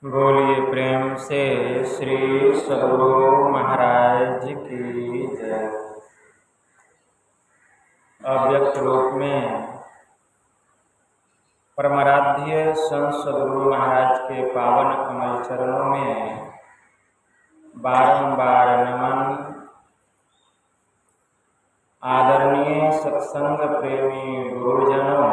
बोलिए प्रेम से श्री सद्गुरु महाराज की जय। अव्यक्त रूप में परमाराध्य संत सद्गुरु महाराज के पावन कमल चरणों में बारंबार नमन। आदरणीय सत्संग प्रेमी गुरुजनों,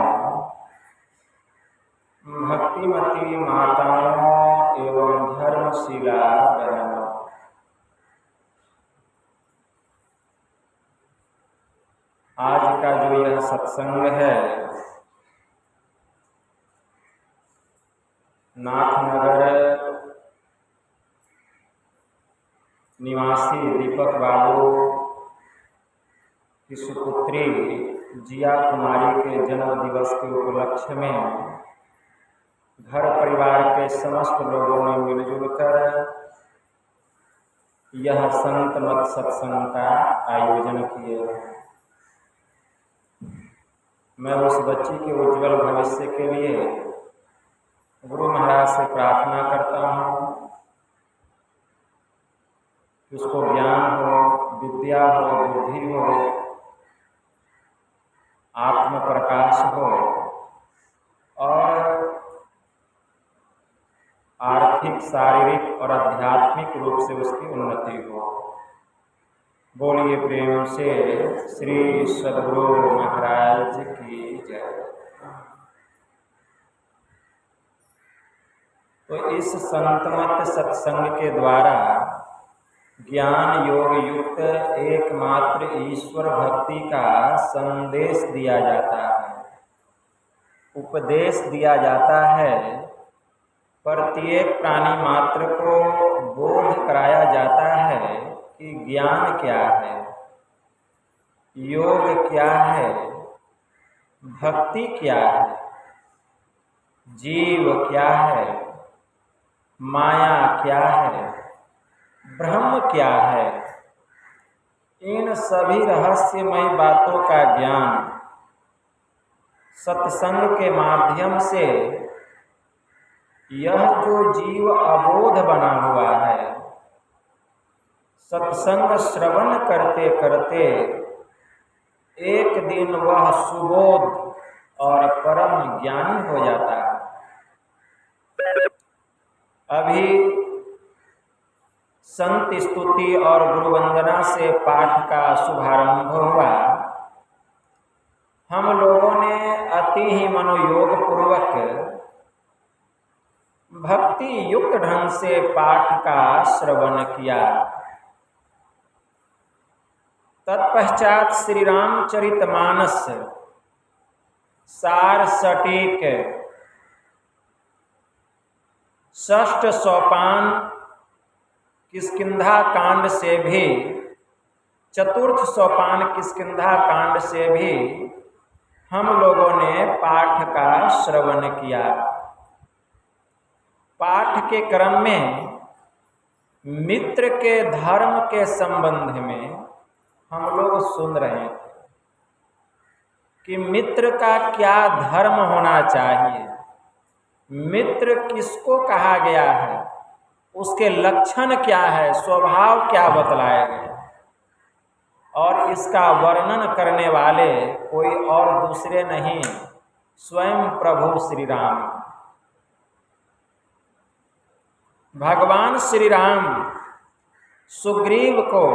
भक्तिमती माताओं एवं धर्मशिला बहनों, आज का जो यह सत्संग है नाथनगर निवासी दीपक बाबू की सुपुत्री जिया कुमारी के जन्म दिवस के उपलक्ष्य में घर परिवार के समस्त लोगों ने मिलजुल कर यह संत मत सत्संग का आयोजन किए। मैं उस बच्ची के उज्जवल भविष्य के लिए गुरु महाराज से प्रार्थना करता हूँ कि उसको ज्ञान हो, विद्या हो, बुद्धि हो, आत्म प्रकाश हो और आर्थिक, शारीरिक और आध्यात्मिक रूप से उसकी उन्नति हो। बोलिए प्रेम से श्री सद्गुरु महाराज की जय। तो इस संतमत सत्संग के द्वारा ज्ञान योग युक्त एकमात्र ईश्वर भक्ति का संदेश दिया जाता है, उपदेश दिया जाता है। प्रत्येक प्राणी मात्र को बोध कराया जाता है कि ज्ञान क्या है, योग क्या है, भक्ति क्या है, जीव क्या है, माया क्या है, ब्रह्म क्या है। इन सभी रहस्यमय बातों का ज्ञान सत्संग के माध्यम से यह जो जीव अबोध बना हुआ है, सत्संग श्रवण करते करते एक दिन वह सुबोध और परम ज्ञानी हो जाता है। अभी संत स्तुति और गुरु वंदना से पाठ का शुभारंभ हुआ। हम लोगों ने अति ही मनोयोग पूर्वक भक्ति युक्त ढंग से पाठ का श्रवण किया। तत्पश्चात श्री रामचरितमानस सार सटीक षष्ठ सोपान किष्किंधा कांड से भी, चतुर्थ सोपान किष्किंधा कांड से भी हम लोगों ने पाठ का श्रवण किया। पाठ के क्रम में मित्र के धर्म के संबंध में हम लोग सुन रहे थे कि मित्र का क्या धर्म होना चाहिए, मित्र किसको कहा गया है, उसके लक्षण क्या है, स्वभाव क्या बतलाए गए, और इसका वर्णन करने वाले कोई और दूसरे नहीं, स्वयं प्रभु श्री राम। भगवान श्री राम सुग्रीव को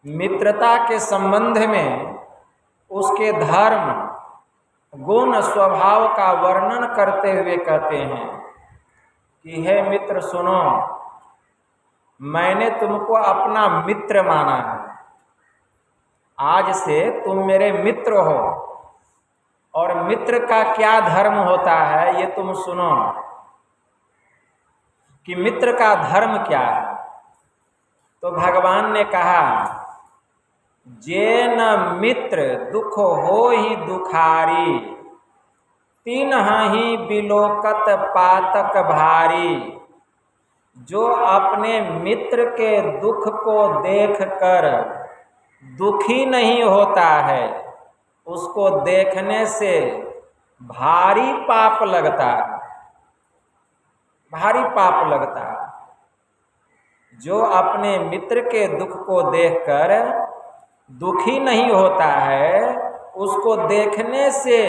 मित्रता के संबंध में उसके धर्म, गुण, स्वभाव का वर्णन करते हुए कहते हैं कि हे मित्र सुनो, मैंने तुमको अपना मित्र माना है, आज से तुम मेरे मित्र हो, और मित्र का क्या धर्म होता है ये तुम सुनो कि मित्र का धर्म क्या है। तो भगवान ने कहा, जेन मित्र दुख हो ही दुखारी, तिन्हि बिलोकत पातक भारी। जो अपने मित्र के दुख को देखकर दुखी नहीं होता है, उसको देखने से भारी पाप लगता है। भारी पाप लगता है। जो अपने मित्र के दुख को देखकर दुखी नहीं होता है, उसको देखने से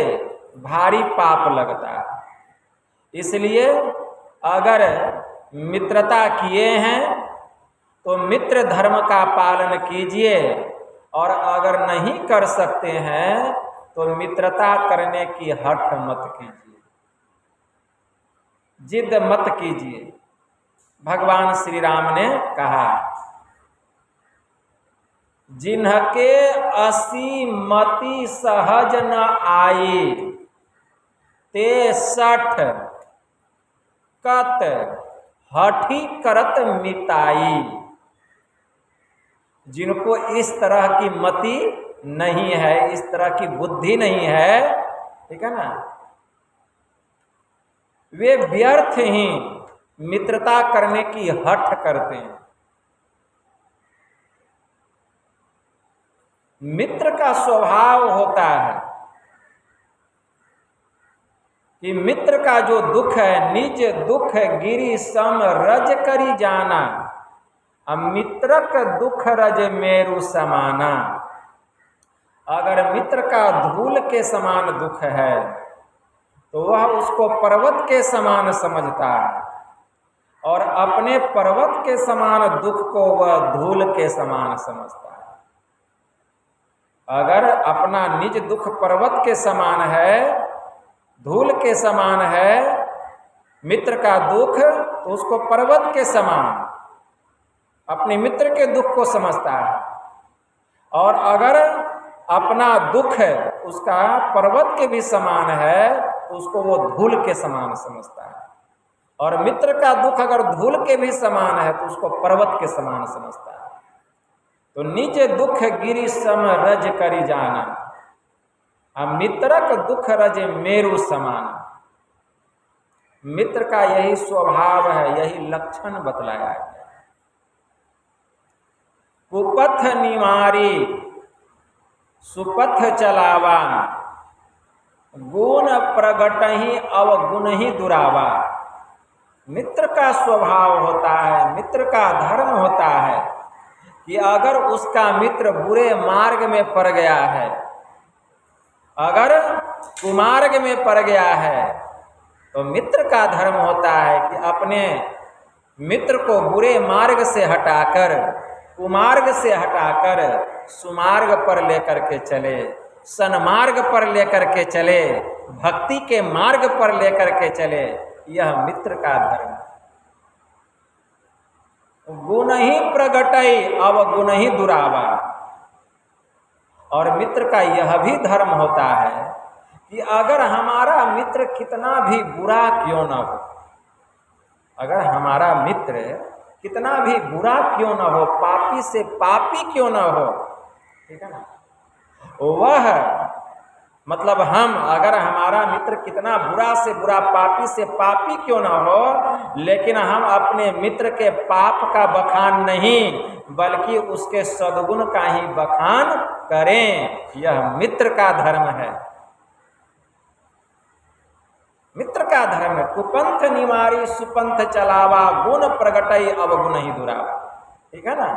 भारी पाप लगता है। इसलिए अगर मित्रता किए हैं तो मित्र धर्म का पालन कीजिए, और अगर नहीं कर सकते हैं तो मित्रता करने की हठ मत कीजिए, जिद मत कीजिए। भगवान श्री राम ने कहा, जिन्हके असी मति सहज न आई, ते सठ कत हठी करत मिताई। जिनको इस तरह की मति नहीं है, इस तरह की बुद्धि नहीं है, ठीक है ना, वे व्यर्थ ही मित्रता करने की हठ करते हैं। मित्र का स्वभाव होता है कि मित्र का जो दुख है, निज दुख गिरि सम रज करी जाना, मित्रक दुख रज मेरु समाना। अगर मित्र का धूल के समान दुख है तो वह उसको पर्वत के समान समझता है, और अपने पर्वत के समान दुख को वह धूल के समान समझता है। अगर अपना निज दुख पर्वत के समान है, धूल के समान है मित्र का दुख, तो उसको पर्वत के समान अपने मित्र के दुख को समझता है। और अगर अपना दुख उसका पर्वत के भी समान है तो उसको वो धूल के समान समझता है, और मित्र का दुख अगर धूल के भी समान है तो उसको पर्वत के समान समझता है। तो निज दुख गिरि सम रज करी जाना, मित्रक दुख रज मेरु समाना। मित्र का यही स्वभाव है, यही लक्षण बतलाया है। कुपथ निवारी सुपथ चलावा, गुण प्रगटहि अवगुण ही दुरावा। मित्र का स्वभाव होता है, मित्र का धर्म होता है कि अगर उसका मित्र बुरे मार्ग में पड़ गया है, अगर कुमार्ग में पड़ गया है, तो मित्र का धर्म होता है कि अपने मित्र को बुरे मार्ग से हटाकर, कुमार्ग से हटाकर सुमार्ग पर लेकर के चले, सन्मार्ग पर लेकर के चले, भक्ति के मार्ग पर लेकर के चले। यह मित्र का धर्म है। गुण ही प्रगटई अवगुण ही दुरावा। और मित्र का यह भी धर्म होता है कि अगर हमारा मित्र कितना भी बुरा क्यों न हो, अगर हमारा मित्र कितना भी बुरा क्यों न हो, पापी से पापी क्यों न हो, ठीक है ना, वह मतलब हम, अगर हमारा मित्र कितना बुरा से बुरा, पापी से पापी क्यों न हो, लेकिन हम अपने मित्र के पाप का बखान नहीं बल्कि उसके सद्गुण का ही बखान करें, यह मित्र का धर्म है। मित्र का धर्म है। कुपंथ निवारी सुपंथ चलावा, गुण प्रगटई अवगुण ही दुरावा। ठीक है ना,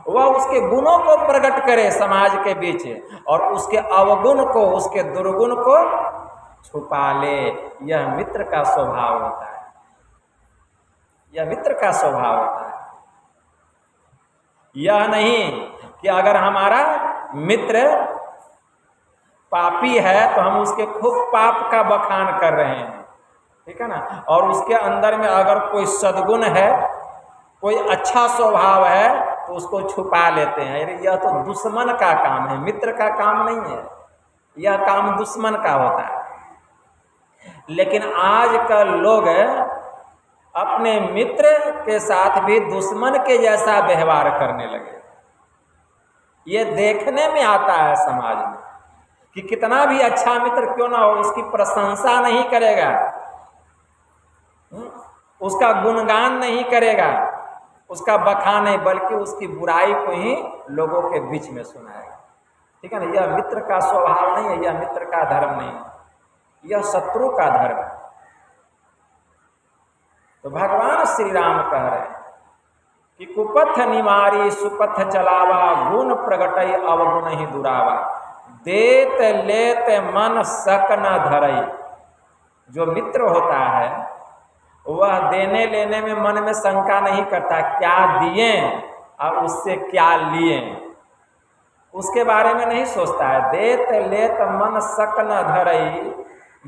वह उसके गुणों को प्रकट करे समाज के बीच, और उसके अवगुण को, उसके दुर्गुण को छुपा ले। यह मित्र का स्वभाव होता है, यह मित्र का स्वभाव होता है। यह नहीं कि अगर हमारा मित्र पापी है तो हम उसके खूब पाप का बखान कर रहे हैं, ठीक है ना, और उसके अंदर में अगर कोई सद्गुण है, कोई अच्छा स्वभाव है, तो उसको छुपा लेते हैं। यह तो दुश्मन का काम है, मित्र का काम नहीं है, यह काम दुश्मन का होता है। लेकिन आजकल लोग अपने मित्र के साथ भी दुश्मन के जैसा व्यवहार करने लगे। ये देखने में आता है समाज में कि कितना भी अच्छा मित्र क्यों ना हो, उसकी प्रशंसा नहीं करेगा, उसका गुणगान नहीं करेगा, उसका बखान नहीं, बल्कि उसकी बुराई को ही लोगों के बीच में सुनाएगा। ठीक है ना, यह मित्र का स्वभाव नहीं है, यह मित्र का धर्म नहीं है, यह शत्रु का धर्म है। तो भगवान श्री राम कह रहे हैं कि कुपथ निवारी सुपथ चलावा, गुण प्रगटई अवगुण ही दुरावा, देत लेत मन सक न धरई। जो मित्र होता है वह देने लेने में मन में शंका नहीं करता, क्या दिए और उससे क्या लिए, उसके बारे में नहीं सोचता है। देत लेत मन सक न धरई,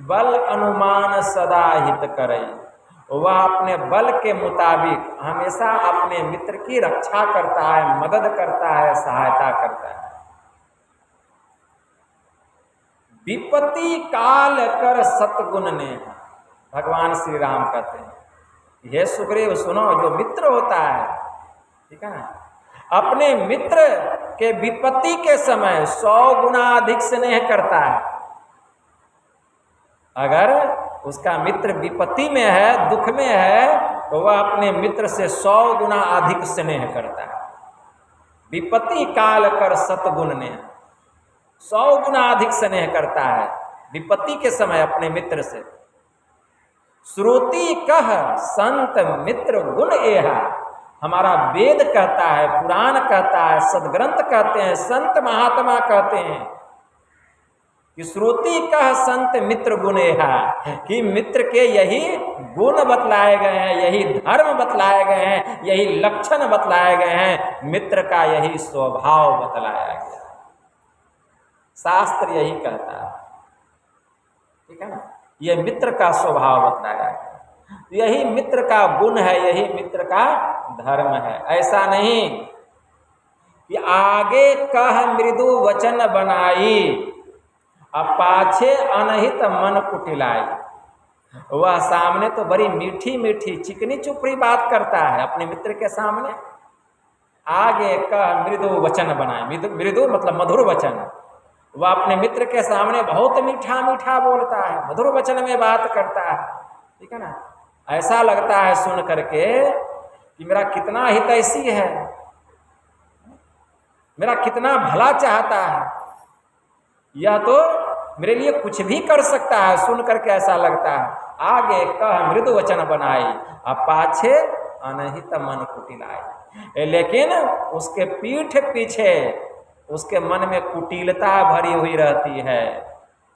बल अनुमान सदा हित करई। वह अपने बल के मुताबिक हमेशा अपने मित्र की रक्षा करता है, मदद करता है, सहायता करता है। विपत्ति काल कर सतगुण ने, भगवान श्री राम कहते हैं, यह सुग्रीव सुनो, जो मित्र होता है, ठीक है ना, अपने मित्र के विपत्ति के समय 100 गुना अधिक स्नेह करता है। अगर उसका मित्र विपत्ति में है, दुख में है, तो वह अपने मित्र से 100 गुना अधिक स्नेह करता है। विपत्ति काल कर सतगुण ने, 100 गुना अधिक स्नेह करता है विपत्ति के समय अपने मित्र से। श्रुति कह संत मित्र गुण एहा, हमारा वेद कहता है, पुराण कहता है, सदग्रंथ कहते हैं, संत महात्मा कहते हैं कि श्रुति कह संत मित्र गुण एहा, कि मित्र के यही गुण बतलाए गए हैं, यही धर्म बतलाए गए हैं, यही लक्षण बतलाए गए हैं, मित्र का यही स्वभाव बतलाया गया। शास्त्र यही कहता है, ठीक है ना, यह मित्र का स्वभाव बतलाया गया, यही मित्र का गुण है, यही मित्र का धर्म है। ऐसा नहीं कि आगे कह मृदु वचन बनाई, अब पाछे अनहित मन कुटिलाई। वह सामने तो बड़ी मीठी मीठी चिकनी चुपड़ी बात करता है अपने मित्र के सामने, आगे कह मृदु वचन बनाए, मृदु मतलब मधुर वचन। वह अपने मित्र के सामने बहुत मीठा मीठा बोलता है, मधुर वचन में बात करता है, ठीक है ना। ऐसा लगता है सुन करके कि मेरा कितना हितैषी है, मेरा कितना भला चाहता है, यह तो मेरे लिए कुछ भी कर सकता है, सुन करके ऐसा लगता है। आगे कह मृदु वचन बनाई, अब पाछे अनहित मन कुटिलाई। लेकिन उसके पीठ पीछे उसके मन में कुटिलता भरी हुई रहती है,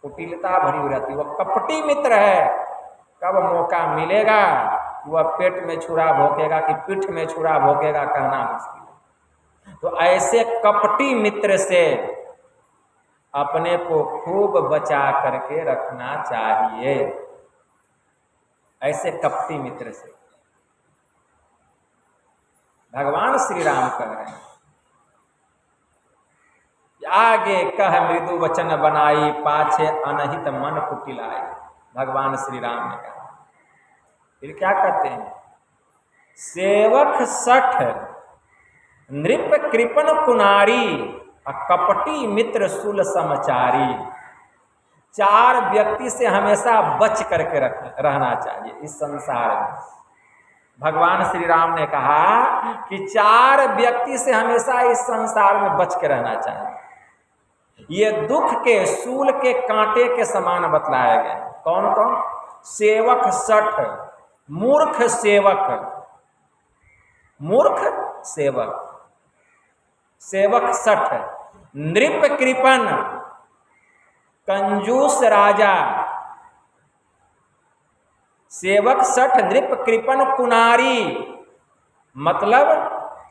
कुटिलता भरी हुई रहती है। वह कपटी मित्र है, कब मौका मिलेगा वह पेट में छुरा भोंकेगा कि पीठ में छुरा भोंकेगा, कहना मुश्किल। तो ऐसे कपटी मित्र से अपने को खूब बचा करके रखना चाहिए, ऐसे कपटी मित्र से। भगवान श्री राम कह रहे हैं, आगे कह मृदु वचन बनाई, पाछे अनहित मन कुटिलाई। भगवान श्री राम ने कहा। फिर क्या कहते हैं, सेवक सठ नृप कृपन कुनारी, कपटी मित्र सुल समचारी। 4 व्यक्ति से हमेशा बच करके रहना चाहिए इस संसार में। भगवान श्री राम ने कहा कि 4 व्यक्ति से हमेशा इस संसार में बच के रहना चाहिए। ये दुख के सूल के कांटे के समान बतलाए गए। कौन कौन? सेवक सठ, मूर्ख सेवक, मूर्ख सेवक, सेवक सठ, नृप कृपन कंजूस राजा, सेवक सठ नृप कृपन कुनारी मतलब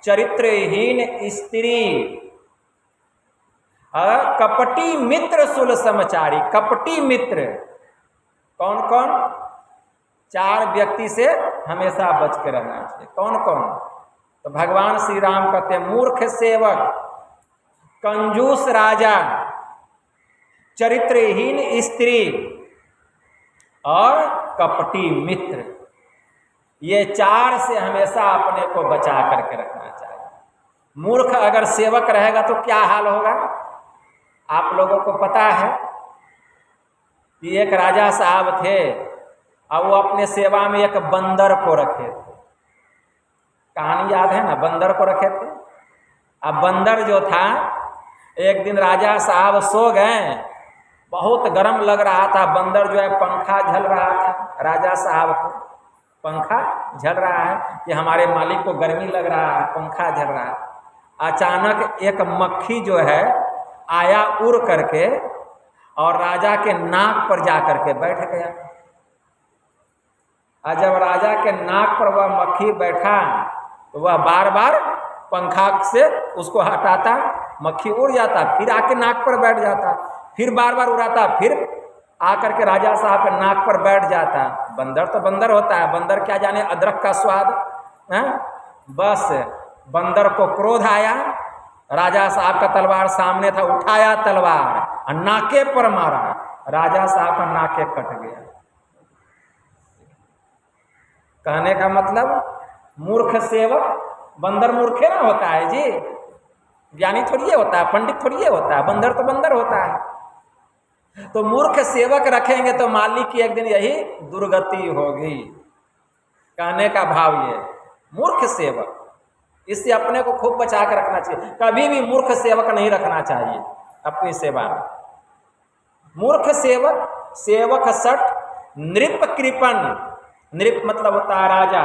चरित्रहीन स्त्री, कपटी मित्र सुल समचारी। कपटी मित्र कौन कौन? 4 व्यक्ति से हमेशा बच के रहना चाहिए। कौन कौन? तो भगवान श्री राम कहते हैं, मूर्ख सेवक, कंजूस राजा, चरित्रहीन स्त्री और कपटी मित्र। ये 4 से हमेशा अपने को बचा करके रखना चाहिए। मूर्ख अगर सेवक रहेगा तो क्या हाल होगा? आप लोगों को पता है कि एक राजा साहब थे और वो अपने सेवा में एक बंदर को रखे थे। कहानी याद है ना? बंदर को रखे थे। अब बंदर जो था, एक दिन राजा साहब सो गए, बहुत गर्म लग रहा था, बंदर जो है पंखा झल रहा था राजा साहब को। पंखा झल रहा है कि हमारे मालिक को गर्मी लग रहा है, पंखा झल रहा है। अचानक एक मक्खी जो है आया उड़ करके और राजा के नाक पर जा करके बैठ गया। और जब राजा के नाक पर वह मक्खी बैठा तो वह बार बार पंखा से उसको हटाता, मक्खी उड़ जाता, फिर आके नाक पर बैठ जाता, फिर बार बार उड़ाता, फिर आकर के राजा साहब के नाक पर बैठ जाता। बंदर तो बंदर होता है, बंदर क्या जाने अदरक का स्वाद है। बस बंदर को क्रोध आया, राजा साहब का तलवार सामने था, उठाया तलवार और नाके पर मारा, राजा साहब का नाके कट गया। कहने का मतलब मूर्ख सेवक, बंदर मूर्खे ना होता है जी, ज्ञानी थोड़ी होता है, पंडित थोड़ी होता है, बंदर तो बंदर होता है। तो मूर्ख सेवक रखेंगे तो मालिक की एक दिन यही दुर्गति होगी। कहने का भाव ये, मूर्ख सेवक, इससे अपने को खूब बचा कर रखना चाहिए। कभी भी मूर्ख सेवक नहीं रखना चाहिए अपनी सेवा में। मूर्ख सेवक, सेवक सठ, नृप कृपन, नृप मतलब होता है राजा,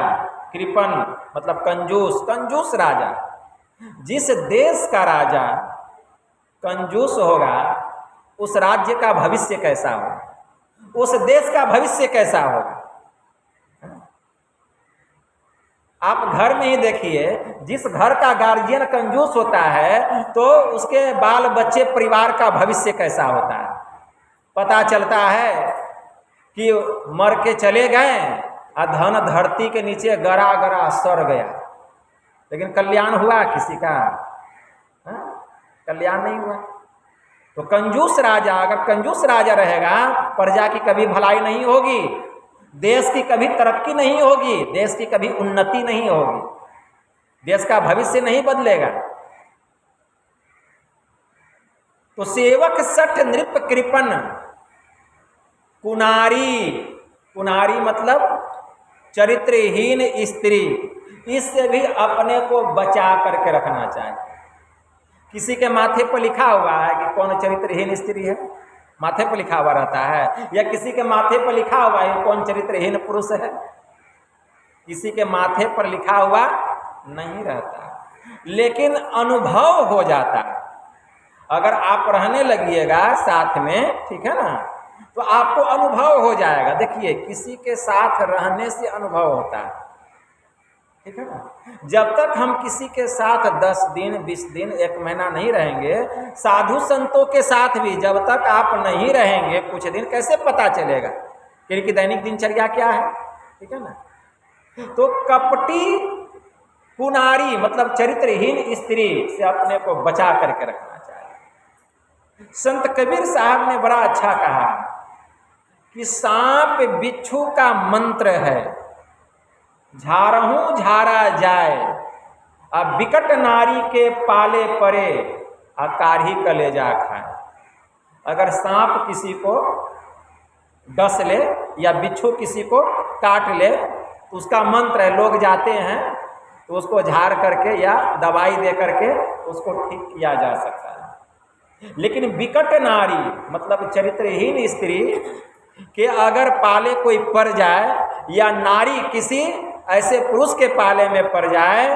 कृपन मतलब कंजूस, कंजूस राजा। जिस देश का राजा कंजूस होगा उस राज्य का भविष्य कैसा होगा, उस देश का भविष्य कैसा होगा। आप घर में ही देखिए, जिस घर का गार्जियन कंजूस होता है तो उसके बाल बच्चे परिवार का भविष्य कैसा होता है। पता चलता है कि मर के चले गए और धन धरती के नीचे गरा गरा सड़ गया, लेकिन कल्याण हुआ किसी का? कल्याण नहीं हुआ। तो कंजूस राजा, अगर कंजूस राजा रहेगा, प्रजा की कभी भलाई नहीं होगी, देश की कभी तरक्की नहीं होगी, देश की कभी उन्नति नहीं होगी, देश का भविष्य नहीं बदलेगा। तो सेवक सठ नृप कृपन, कुनारी, कुनारी मतलब चरित्रहीन स्त्री, इससे भी अपने को बचा करके रखना चाहिए। किसी के माथे पर लिखा हुआ है कि कौन चरित्रहीन स्त्री है, माथे पर लिखा हुआ रहता है, या किसी के माथे पर लिखा हुआ है कौन चरित्रहीन पुरुष है, किसी के माथे पर लिखा हुआ नहीं रहता, लेकिन अनुभव हो जाता है। अगर आप रहने लगिएगा साथ में, ठीक है ना, तो आपको अनुभव हो जाएगा। देखिए, किसी के साथ रहने से अनुभव होता है, ठीक है ना। जब तक हम किसी के साथ 10 दिन 20 दिन 1 महीना नहीं रहेंगे, साधु संतों के साथ भी जब तक आप नहीं रहेंगे कुछ दिन, कैसे पता चलेगा कि इनकी दैनिक दिनचर्या क्या है, ठीक है ना। तो कपटी कुनारी मतलब चरित्रहीन स्त्री से अपने को बचा करके रखना चाहिए। संत कबीर साहब ने बड़ा अच्छा कहा कि सांप बिच्छू का मंत्र है, झारहूं झारा जाए, अब विकट नारी के पाले पड़े, आ काढ़ी कलेजा खाए। अगर सांप किसी को डस ले या बिच्छू किसी को काट ले, तो उसका मंत्र है, लोग जाते हैं तो उसको झाड़ करके या दवाई दे करके उसको ठीक किया जा सकता है। लेकिन विकट नारी मतलब चरित्रहीन स्त्री के अगर पाले कोई पड़ जाए, या नारी किसी ऐसे पुरुष के पाले में पड़ जाए,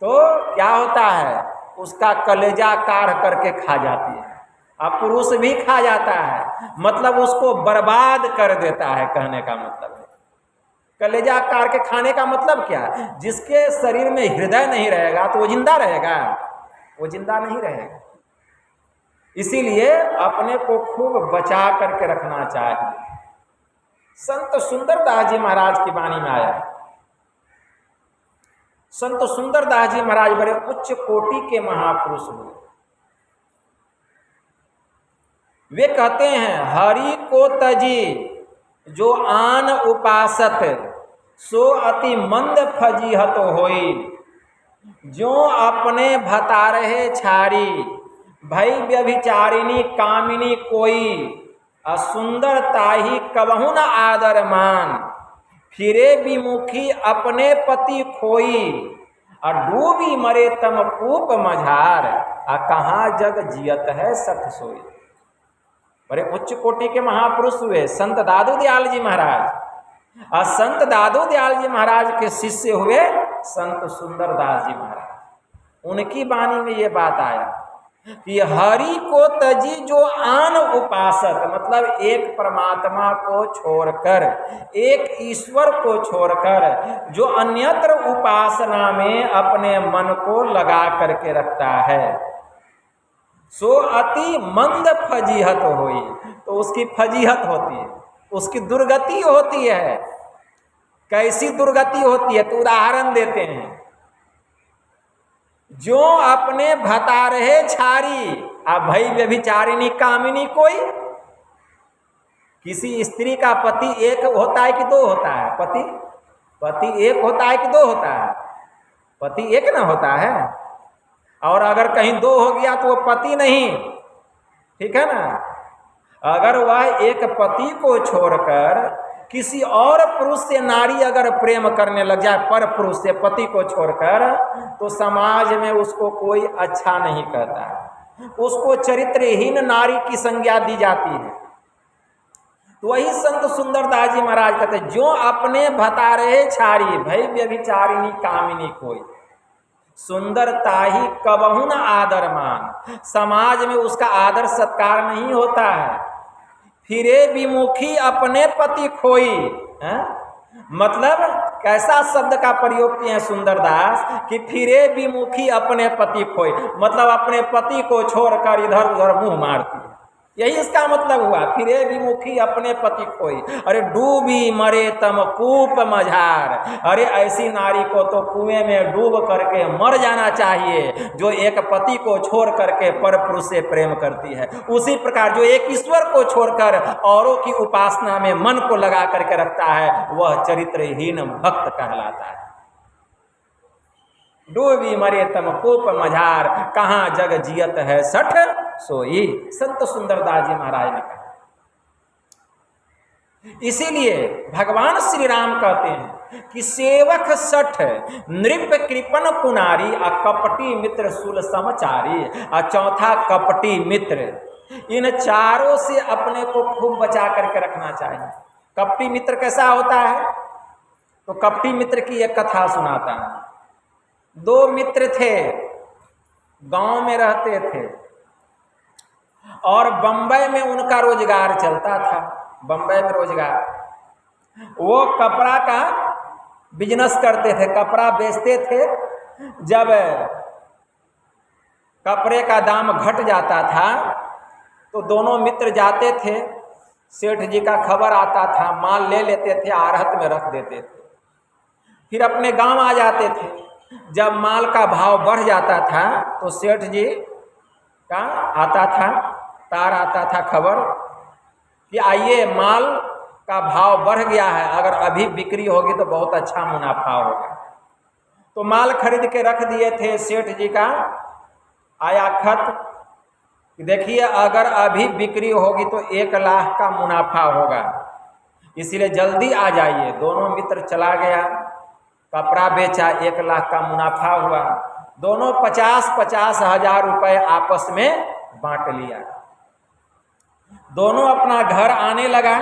तो क्या होता है, उसका कलेजा काढ़ करके खा जाती है, अब पुरुष भी खा जाता है, मतलब उसको बर्बाद कर देता है। कहने का मतलब है, कलेजा काढ़ के खाने का मतलब क्या? जिसके शरीर में हृदय नहीं रहेगा तो वो जिंदा रहेगा? वो जिंदा नहीं रहेगा। इसीलिए अपने को खूब बचा करके रखना चाहिए। संत सुंदरदास जी महाराज की वाणी में आया, संत सुंदरदास जी महाराज बड़े उच्च कोटि के महापुरुष हुए। वे कहते हैं, हरि को तजी जो आन उपासत, सो अति मंद फजीहत होई, जो अपने भतारहे छारी, भई व्यभिचारिणी कामिनी कोई, असुंदर ताही कबहु न आदर मान, फिरे विमुखी अपने पति खोई, और डूबी मरे तम कूप मझार, आ कहाँ जग जियत है सठ सोई। बड़े उच्च कोटि के महापुरुष हुए संत दादू दयाल जी महाराज। और संत दादू दयाल जी महाराज के शिष्य हुए संत सुंदरदास जी महाराज। उनकी वाणी में ये बात आया कि हरि को तजी जो आन उपासक, मतलब एक परमात्मा को छोड़कर, एक ईश्वर को छोड़कर जो अन्यत्र उपासना में अपने मन को लगा करके रखता है, सो अति मंद फजीहत होई। तो उसकी फजीहत होती है, उसकी दुर्गति होती है। कैसी दुर्गति होती है? तो उदाहरण देते हैं, जो अपने भतारहे छारी, अब भाई व्यभिचारिणी कामिनी, कोई किसी स्त्री का पति एक होता है कि दो होता है? पति एक होता है कि दो होता है? पति एक ना होता है। और अगर कहीं दो हो गया तो वो पति नहीं, ठीक है ना। अगर वह एक पति को छोड़कर किसी और पुरुष से नारी अगर प्रेम करने लग जाए, पर पुरुष से, पति को छोड़कर, तो समाज में उसको कोई अच्छा नहीं कहता है, उसको चरित्रहीन नारी की संज्ञा दी जाती है। तो वही संत सुंदरदास जी महाराज कहते हैं, जो अपने भतारे छारी, भई व्यभिचारिणी कामिनी कोई, सुंदरता ही कबहु न आदर मान, समाज में उसका आदर सत्कार नहीं होता है। फिरे विमुखी अपने पति खोई है? मतलब कैसा शब्द का प्रयोग किए हैं सुंदरदास कि फिरे विमुखी अपने पति खोई, मतलब अपने पति को छोड़कर इधर उधर मुंह मारती है, यही इसका मतलब हुआ, फिरे विमुखी अपने पति खोई। अरे डूबी मरे तम कूप मझार, अरे ऐसी नारी को तो कुएं में डूब करके मर जाना चाहिए जो एक पति को छोड़ करके पर पुरुष से प्रेम करती है। उसी प्रकार जो एक ईश्वर को छोड़कर औरों की उपासना में मन को लगा करके रखता है, वह चरित्रहीन भक्त कहलाता है। डूबी मरे तम कूप मझार, कहाँ जग जियत है सठ सोई, संत सुंदरदास जी महाराज ने कहा। इसीलिए भगवान श्री राम कहते हैं कि सेवक सठ नृप कृपन कुनारी, आ कपटी मित्र सुल समचारी, और चौथा कपटी मित्र। इन चारों से अपने को खूब बचा करके रखना चाहिए। कपटी मित्र कैसा होता है? तो कपटी मित्र की एक कथा सुनाता है। दो मित्र थे, गांव में रहते थे और बंबई में उनका रोजगार चलता था। बंबई में रोजगार, वो कपड़ा का बिजनेस करते थे, कपड़ा बेचते थे। जब कपड़े का दाम घट जाता था तो दोनों मित्र जाते थे, सेठ जी का खबर आता था, माल ले लेते थे, आहत में रख देते थे, फिर अपने गांव आ जाते थे। जब माल का भाव बढ़ जाता था तो सेठ जी का आता था, तार आता था खबर कि आइए माल का भाव बढ़ गया है, अगर अभी बिक्री होगी तो बहुत अच्छा मुनाफा होगा। तो माल खरीद के रख दिए थे। सेठ जी का आया खत कि देखिए अगर अभी बिक्री होगी तो 1 लाख का मुनाफा होगा, इसलिए जल्दी आ जाइए। दोनों मित्र चला गया, कपड़ा बेचा, 1 लाख का मुनाफा हुआ। दोनों 50-50 हजार रुपए आपस में बांट लिया। दोनों अपना घर आने लगा।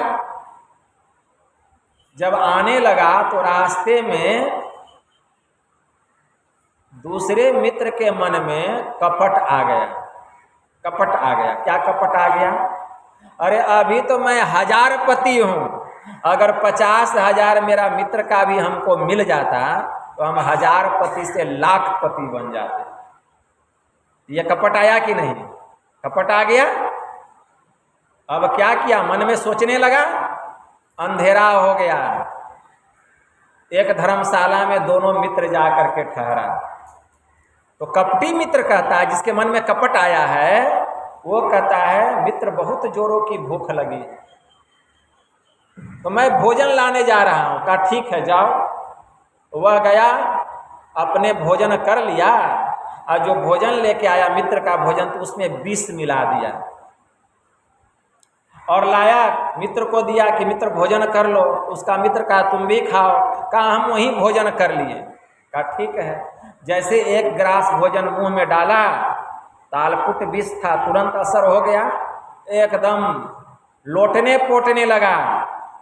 जब आने लगा तो रास्ते में दूसरे मित्र के मन में कपट आ गया। कपट आ गया। क्या कपट आ गया? अरे अभी तो मैं 1000पति हूँ, अगर 50,000 मेरा मित्र का भी हमको मिल जाता तो हम 1000पति से लाखपति बन जाते। ये कपट आया कि नहीं? कपट आ गया। अब क्या किया? मन में सोचने लगा, अंधेरा हो गया। एक धर्मशाला में दोनों मित्र जा करके ठहरा। तो कपटी मित्र कहता है, जिसके मन में कपट आया है, वो कहता है मित्र बहुत जोरों की भूख लगी तो मैं भोजन लाने जा रहा हूँ। कहा ठीक है जाओ। वह गया, अपने भोजन कर लिया, और जो भोजन लेके आया मित्र का भोजन, तो उसमें विष मिला दिया और लाया, मित्र को दिया कि मित्र भोजन कर लो। उसका मित्र कहा तुम भी खाओ। कहा हम वहीं भोजन कर लिए। कहा ठीक है। जैसे 1 ग्रास भोजन मुंह में डाला, तालपुट विष था, तुरंत असर हो गया, एकदम लोटने पोटने लगा।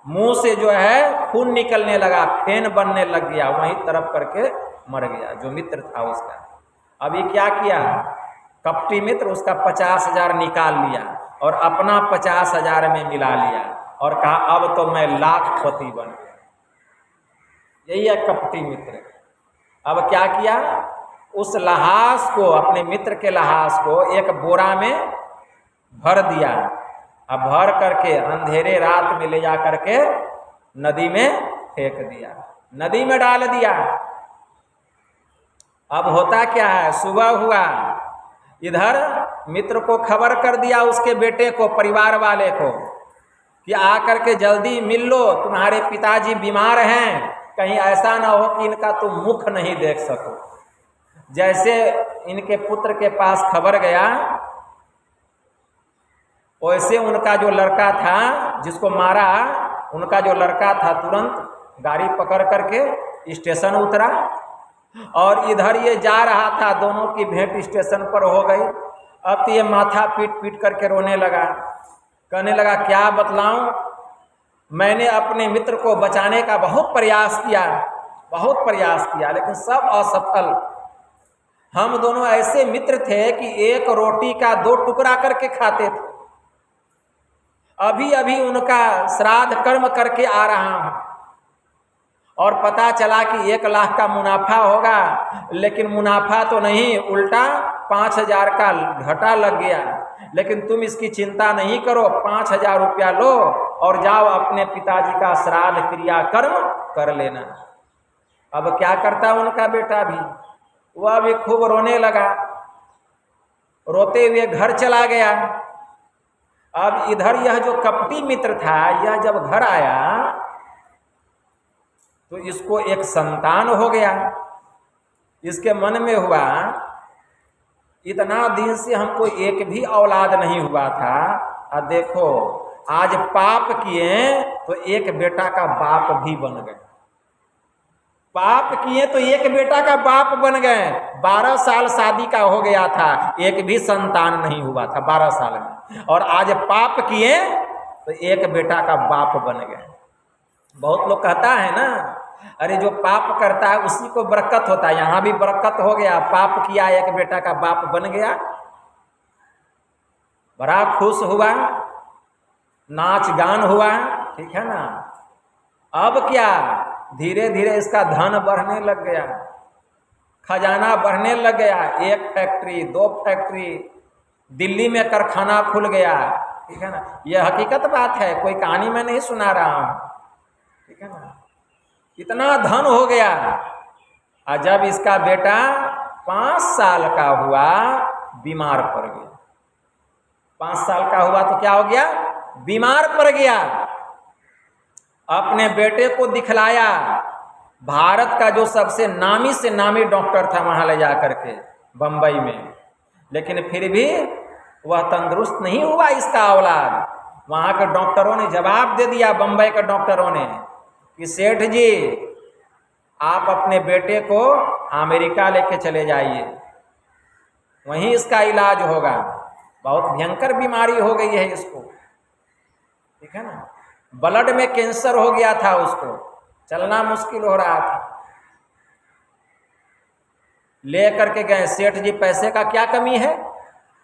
मुंह से जो है खून निकलने लगा, फेन बनने लग गया, वहीं तरफ करके मर गया जो मित्र था उसका। अभी क्या किया कपटी मित्र, उसका 50,000 निकाल लिया और अपना 50,000 में मिला लिया और कहा अब तो मैं लाखपति बन गया। यही है कपटी मित्र। अब क्या किया, उस लहास को, अपने मित्र के लहास को एक बोरा में भर दिया। अब भर करके अंधेरे रात में ले जा करके नदी में फेंक दिया, नदी में डाल दिया। अब होता क्या है, सुबह हुआ, इधर मित्र को खबर कर दिया, उसके बेटे को, परिवार वाले को, कि आकर के जल्दी मिल लो, तुम्हारे पिताजी बीमार हैं, कहीं ऐसा ना हो कि इनका तुम मुख नहीं देख सको। जैसे इनके पुत्र के पास खबर गया, वैसे उनका जो लड़का था जिसको मारा, उनका जो लड़का था तुरंत गाड़ी पकड़ करके स्टेशन उतरा और इधर ये जा रहा था, दोनों की भेंट स्टेशन पर हो गई। अब तो ये माथा पीट पीट करके रोने लगा, कहने लगा क्या बतलाऊं, मैंने अपने मित्र को बचाने का बहुत प्रयास किया, लेकिन सब असफल। हम दोनों ऐसे मित्र थे कि एक रोटी का 2 टुकड़ा करके खाते थे। अभी अभी उनका श्राद्ध कर्म करके आ रहा हूं और पता चला कि 1 लाख का मुनाफा होगा, लेकिन मुनाफा तो नहीं, उल्टा 5,000 का घाटा लग गया। लेकिन तुम इसकी चिंता नहीं करो, 5,000 रुपया लो और जाओ अपने पिताजी का श्राद्ध क्रिया कर्म कर लेना। अब क्या करता उनका बेटा भी, वह भी खूब रोने लगा, रोते हुए घर चला गया। अब इधर यह जो कपटी मित्र था, यह जब घर आया तो इसको एक संतान हो गया। इसके मन में हुआ, इतना दिन से हमको एक भी औलाद नहीं हुआ था, और देखो आज पाप किए तो एक बेटा का बाप भी बन गए, पाप किए तो एक बेटा का बाप बन गए। 12 साल शादी का हो गया था, एक भी संतान नहीं हुआ था 12 साल में, और आज पाप किए तो एक बेटा का बाप बन गए। बहुत लोग कहता है ना, अरे जो पाप करता है उसी को बरकत होता है, यहाँ भी बरकत हो गया, पाप किया एक बेटा का बाप बन गया। बड़ा खुश हुआ, नाच गान हुआ, ठीक है ना। अब क्या, धीरे धीरे इसका धन बढ़ने लग गया, खजाना बढ़ने लग गया। 1 फैक्ट्री 2 फैक्ट्री, दिल्ली में कारखाना खुल गया, ठीक है ना। यह हकीकत बात है, कोई कहानी मैं नहीं सुना रहा हूँ, ठीक है ना। इतना धन हो गया। और जब इसका बेटा 5 साल का हुआ, बीमार पड़ गया। 5 साल का हुआ तो क्या हो गया, बीमार पड़ गया। अपने बेटे को दिखलाया, भारत का जो सबसे नामी से नामी डॉक्टर था वहां ले जा करके बंबई में, लेकिन फिर भी वह तंदुरुस्त नहीं हुआ इसका औलाद। वहां के डॉक्टरों ने जवाब दे दिया, बंबई के डॉक्टरों ने, कि सेठ जी आप अपने बेटे को अमेरिका लेके चले जाइए, वहीं इसका इलाज होगा। बहुत भयंकर बीमारी हो गई है इसको, ठीक है ना। ब्लड में कैंसर हो गया था उसको, चलना मुश्किल हो रहा था। ले करके गए सेठ जी, पैसे का क्या कमी है,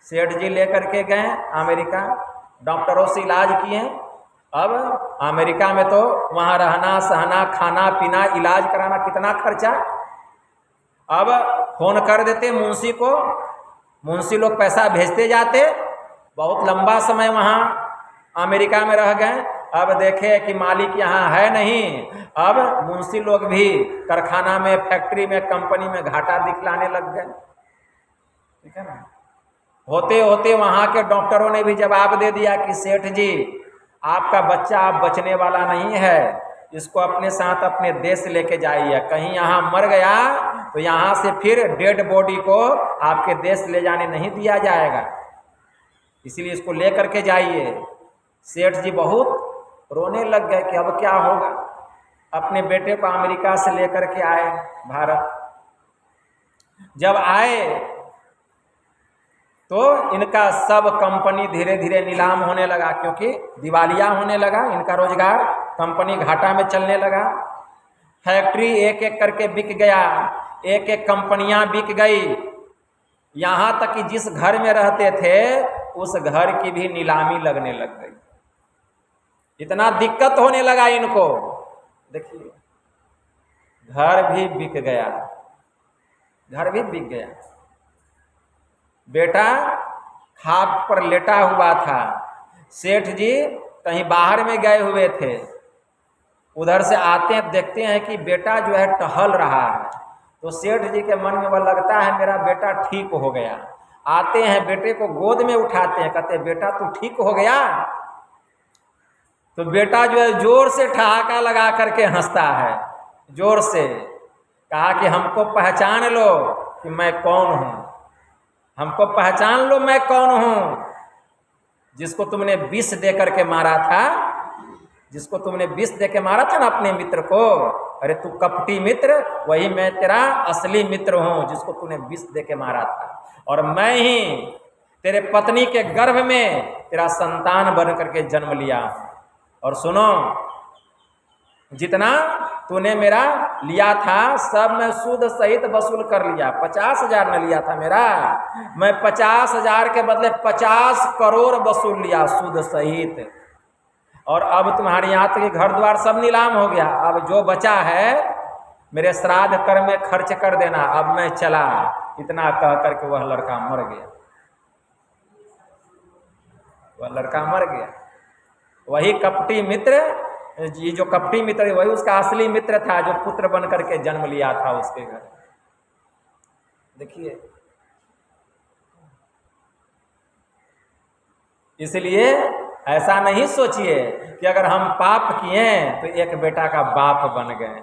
सेठ जी ले करके गए अमेरिका, डॉक्टरों से इलाज किए। अब अमेरिका में तो वहाँ रहना सहना खाना पीना इलाज कराना कितना खर्चा। अब फोन कर देते मुंशी को, मुंशी लोग पैसा भेजते जाते, बहुत लंबा समय वहाँ अमेरिका में रह गए। अब देखे कि मालिक यहाँ है नहीं, अब मुंशी लोग भी कारखाना में फैक्ट्री में कंपनी में घाटा दिखलाने लग गए, ठीक है ना। होते होते वहाँ के डॉक्टरों ने भी जवाब दे दिया कि सेठ जी आपका बच्चा अब बचने वाला नहीं है, इसको अपने साथ अपने देश लेके जाइए, कहीं यहाँ मर गया तो यहाँ से फिर डेड बॉडी को आपके देश ले जाने नहीं दिया जाएगा, इसीलिए इसको ले करके जाइए। सेठ जी बहुत रोने लग गए कि अब क्या होगा। अपने बेटे को अमेरिका से लेकर के आए भारत। जब आए तो इनका सब कंपनी धीरे धीरे नीलाम होने लगा, क्योंकि दिवालिया होने लगा इनका रोजगार। कंपनी घाटा में चलने लगा, फैक्ट्री एक एक करके बिक गया, एक एक कंपनियां बिक गई, यहाँ तक कि जिस घर में रहते थे उस घर की भी नीलामी लगने लग गई। इतना दिक्कत होने लगा इनको। देखिए, घर भी बिक गया, घर भी बिक गया। बेटा खाट पर लेटा हुआ था, सेठ जी कहीं बाहर में गए हुए थे, उधर से आते हैं, देखते हैं कि बेटा जो है टहल रहा है, तो सेठ जी के मन में वह लगता है मेरा बेटा ठीक हो गया। आते हैं, बेटे को गोद में उठाते हैं, कहते हैं बेटा तू ठीक हो गया? तो बेटा जो है जोर से ठहाका लगा करके हंसता है, जोर से। कहा कि हमको पहचान लो कि मैं कौन हूं, हमको पहचान लो मैं कौन हूं। जिसको तुमने विष दे करके मारा था, जिसको तुमने विष दे के मारा था ना अपने मित्र को, अरे तू कपटी मित्र, वही मैं तेरा असली मित्र हूं जिसको तूने विष दे के मारा था। और मैं ही तेरे पत्नी के गर्भ में तेरा संतान बन करके जन्म लिया। और सुनो, जितना तूने मेरा लिया था सब मैं सूद सहित वसूल कर लिया। 50,000 न लिया था मेरा, मैं 50,000 के बदले 50 करोड़ वसूल लिया सूद सहित। और अब तुम्हारे यहाँ तक घर द्वार सब नीलाम हो गया, अब जो बचा है मेरे श्राद्ध कर्म में खर्च कर देना, अब मैं चला। इतना कह करके वह लड़का मर गया, वह लड़का मर गया। वही कपटी मित्र, ये जो कपटी मित्र वही उसका असली मित्र था जो पुत्र बन करके जन्म लिया था उसके घर। देखिए, इसलिए ऐसा नहीं सोचिए कि अगर हम पाप किए तो एक बेटा का बाप बन गए,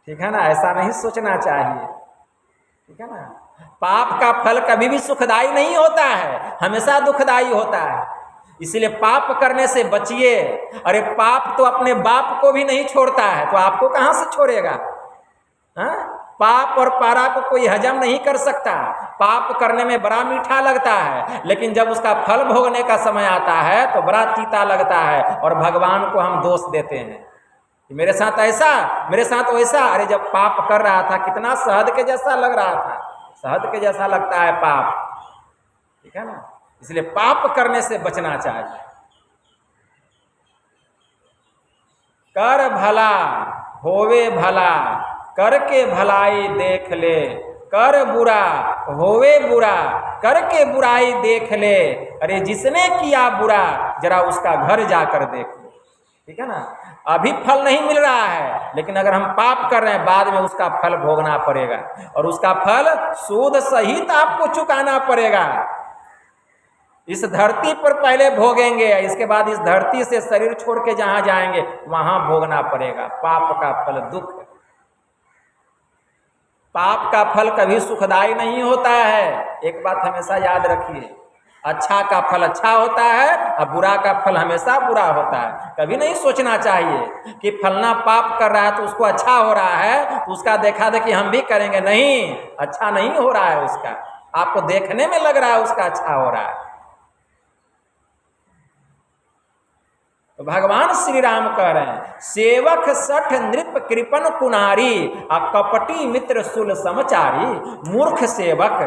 ठीक है ना, ऐसा नहीं सोचना चाहिए, ठीक है ना। पाप का फल कभी भी सुखदायी नहीं होता है, हमेशा दुखदायी होता है। इसलिए पाप करने से बचिए। अरे पाप तो अपने बाप को भी नहीं छोड़ता है, तो आपको कहां से छोड़ेगा? हाँ? पाप और पारा को कोई हजम नहीं कर सकता। पाप करने में बड़ा मीठा लगता है, लेकिन जब उसका फल भोगने का समय आता है तो बड़ा तीता लगता है, और भगवान को हम दोष देते हैं कि मेरे साथ ऐसा, मेरे साथ वैसा। अरे जब पाप कर रहा था कितना शहद के जैसा लग रहा था, शहद के जैसा लगता है पाप, ठीक है ना। इसलिए पाप करने से बचना चाहिए। कर भला होवे भला, करके भलाई देख ले, कर बुरा होवे बुरा, करके बुराई देख ले। अरे जिसने किया बुरा जरा उसका घर जाकर देख ले, ठीक है ना। अभी फल नहीं मिल रहा है, लेकिन अगर हम पाप कर रहे हैं बाद में उसका फल भोगना पड़ेगा, और उसका फल सूद सहित आपको चुकाना पड़ेगा। इस धरती पर पहले भोगेंगे, इसके बाद इस धरती से शरीर छोड़ के जहां जाएंगे वहां भोगना पड़ेगा पाप का फल, दुख। पाप का फल कभी सुखदायी नहीं होता है, एक बात हमेशा याद रखिए। अच्छा का फल अच्छा होता है और बुरा का फल हमेशा बुरा होता है। कभी नहीं सोचना चाहिए कि फलना पाप कर रहा है तो उसको अच्छा हो रहा है तो उसका देखा देखी हम भी करेंगे। नहीं, अच्छा नहीं हो रहा है उसका, आपको देखने में लग रहा है उसका अच्छा हो रहा है। तो भगवान श्री राम कह रहे हैं, सेवक सठ नृप कृपन कुनारी, कपटी मित्र सुल समचारी। मूर्ख सेवक,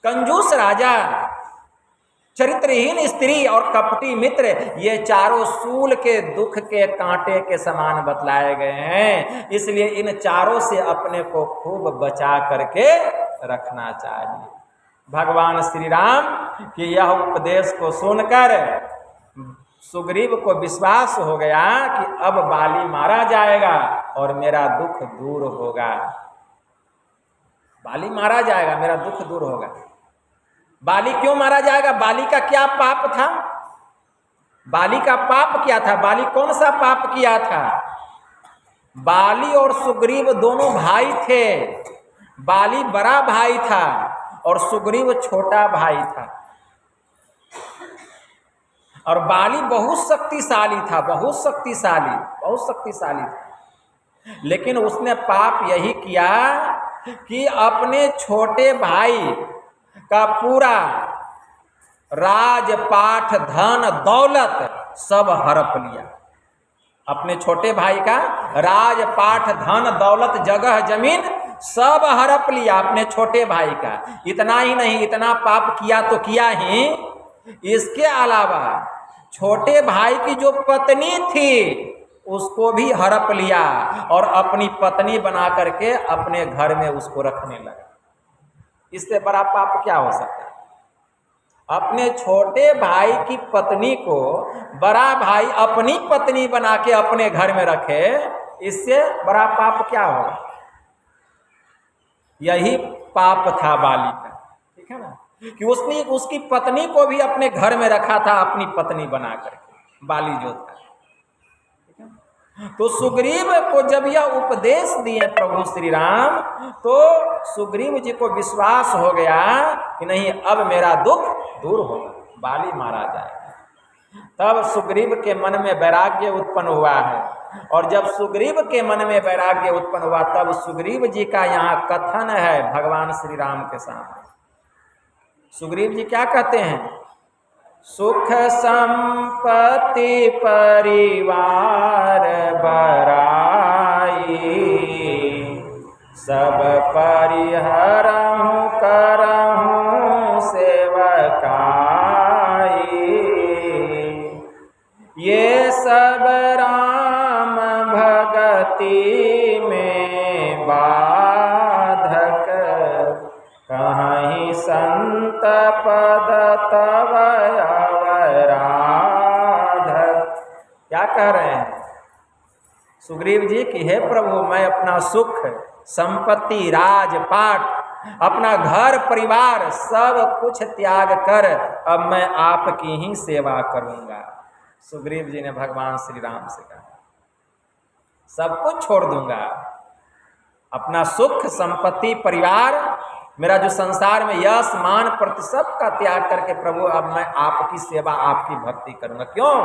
कंजूस राजा, चरित्रहीन स्त्री और कपटी मित्र, ये चारों सूल के दुख के कांटे के समान बतलाए गए हैं। इसलिए इन चारों से अपने को खूब बचा करके रखना चाहिए। भगवान श्री राम की यह उपदेश को सुनकर सुग्रीव को विश्वास हो गया कि अब बाली मारा जाएगा और मेरा दुख दूर होगा। बाली मारा जाएगा, मेरा दुख दूर होगा। बाली क्यों मारा जाएगा? बाली का क्या पाप था? बाली का पाप क्या था? बाली कौन सा पाप किया था? बाली और सुग्रीव दोनों भाई थे। बाली बड़ा भाई था और सुग्रीव छोटा भाई था। और बाली बहुत शक्तिशाली था, बहुत शक्तिशाली, बहुत शक्तिशाली था। लेकिन उसने पाप यही किया कि अपने छोटे भाई का पूरा राजपाठ, धन, दौलत सब हड़प लिया। अपने छोटे भाई का राज पाठ धन दौलत जगह जमीन सब हड़प लिया अपने छोटे भाई का। इतना ही नहीं, इतना पाप किया तो किया ही, इसके अलावा छोटे भाई की जो पत्नी थी उसको भी हड़प लिया और अपनी पत्नी बना करके अपने घर में उसको रखने लगा। इससे बड़ा पाप क्या हो सकता है? अपने छोटे भाई की पत्नी को बड़ा भाई अपनी पत्नी बना के अपने घर में रखे, इससे बड़ा पाप क्या होगा? यही पाप था बाली का, ठीक है ना, कि उसने उसकी पत्नी को भी अपने घर में रखा था अपनी पत्नी बना करके, बाली जो था, ठीक है। तो सुग्रीव को जब यह उपदेश दिए प्रभु श्री राम, तो सुग्रीव जी को विश्वास हो गया कि नहीं, अब मेरा दुख दूर होगा, बाली मारा जाएगा। तब सुग्रीव के मन में वैराग्य उत्पन्न हुआ है, और जब सुग्रीव के मन में वैराग्य उत्पन्न हुआ तब सुग्रीव जी का यहाँ कथन है भगवान श्री राम के सामने। सुग्रीव जी क्या कहते हैं? सुख संपत्ति परिवार बराई, सब परिहरहु करहु सेवकाई, ये सब राम भगति में बाधक, कहीं संत पद तव अवराधक। क्या कह रहे हैं सुग्रीव जी कि हे प्रभु, मैं अपना सुख संपत्ति राजपाट अपना घर परिवार सब कुछ त्याग कर अब मैं आपकी ही सेवा करूंगा। सुग्रीव जी ने भगवान श्री राम से कहा सब कुछ छोड़ दूंगा, अपना सुख संपत्ति परिवार मेरा जो संसार में यश मान प्रति सब का त्याग करके प्रभु अब मैं आपकी सेवा आपकी भक्ति करूंगा। क्यों?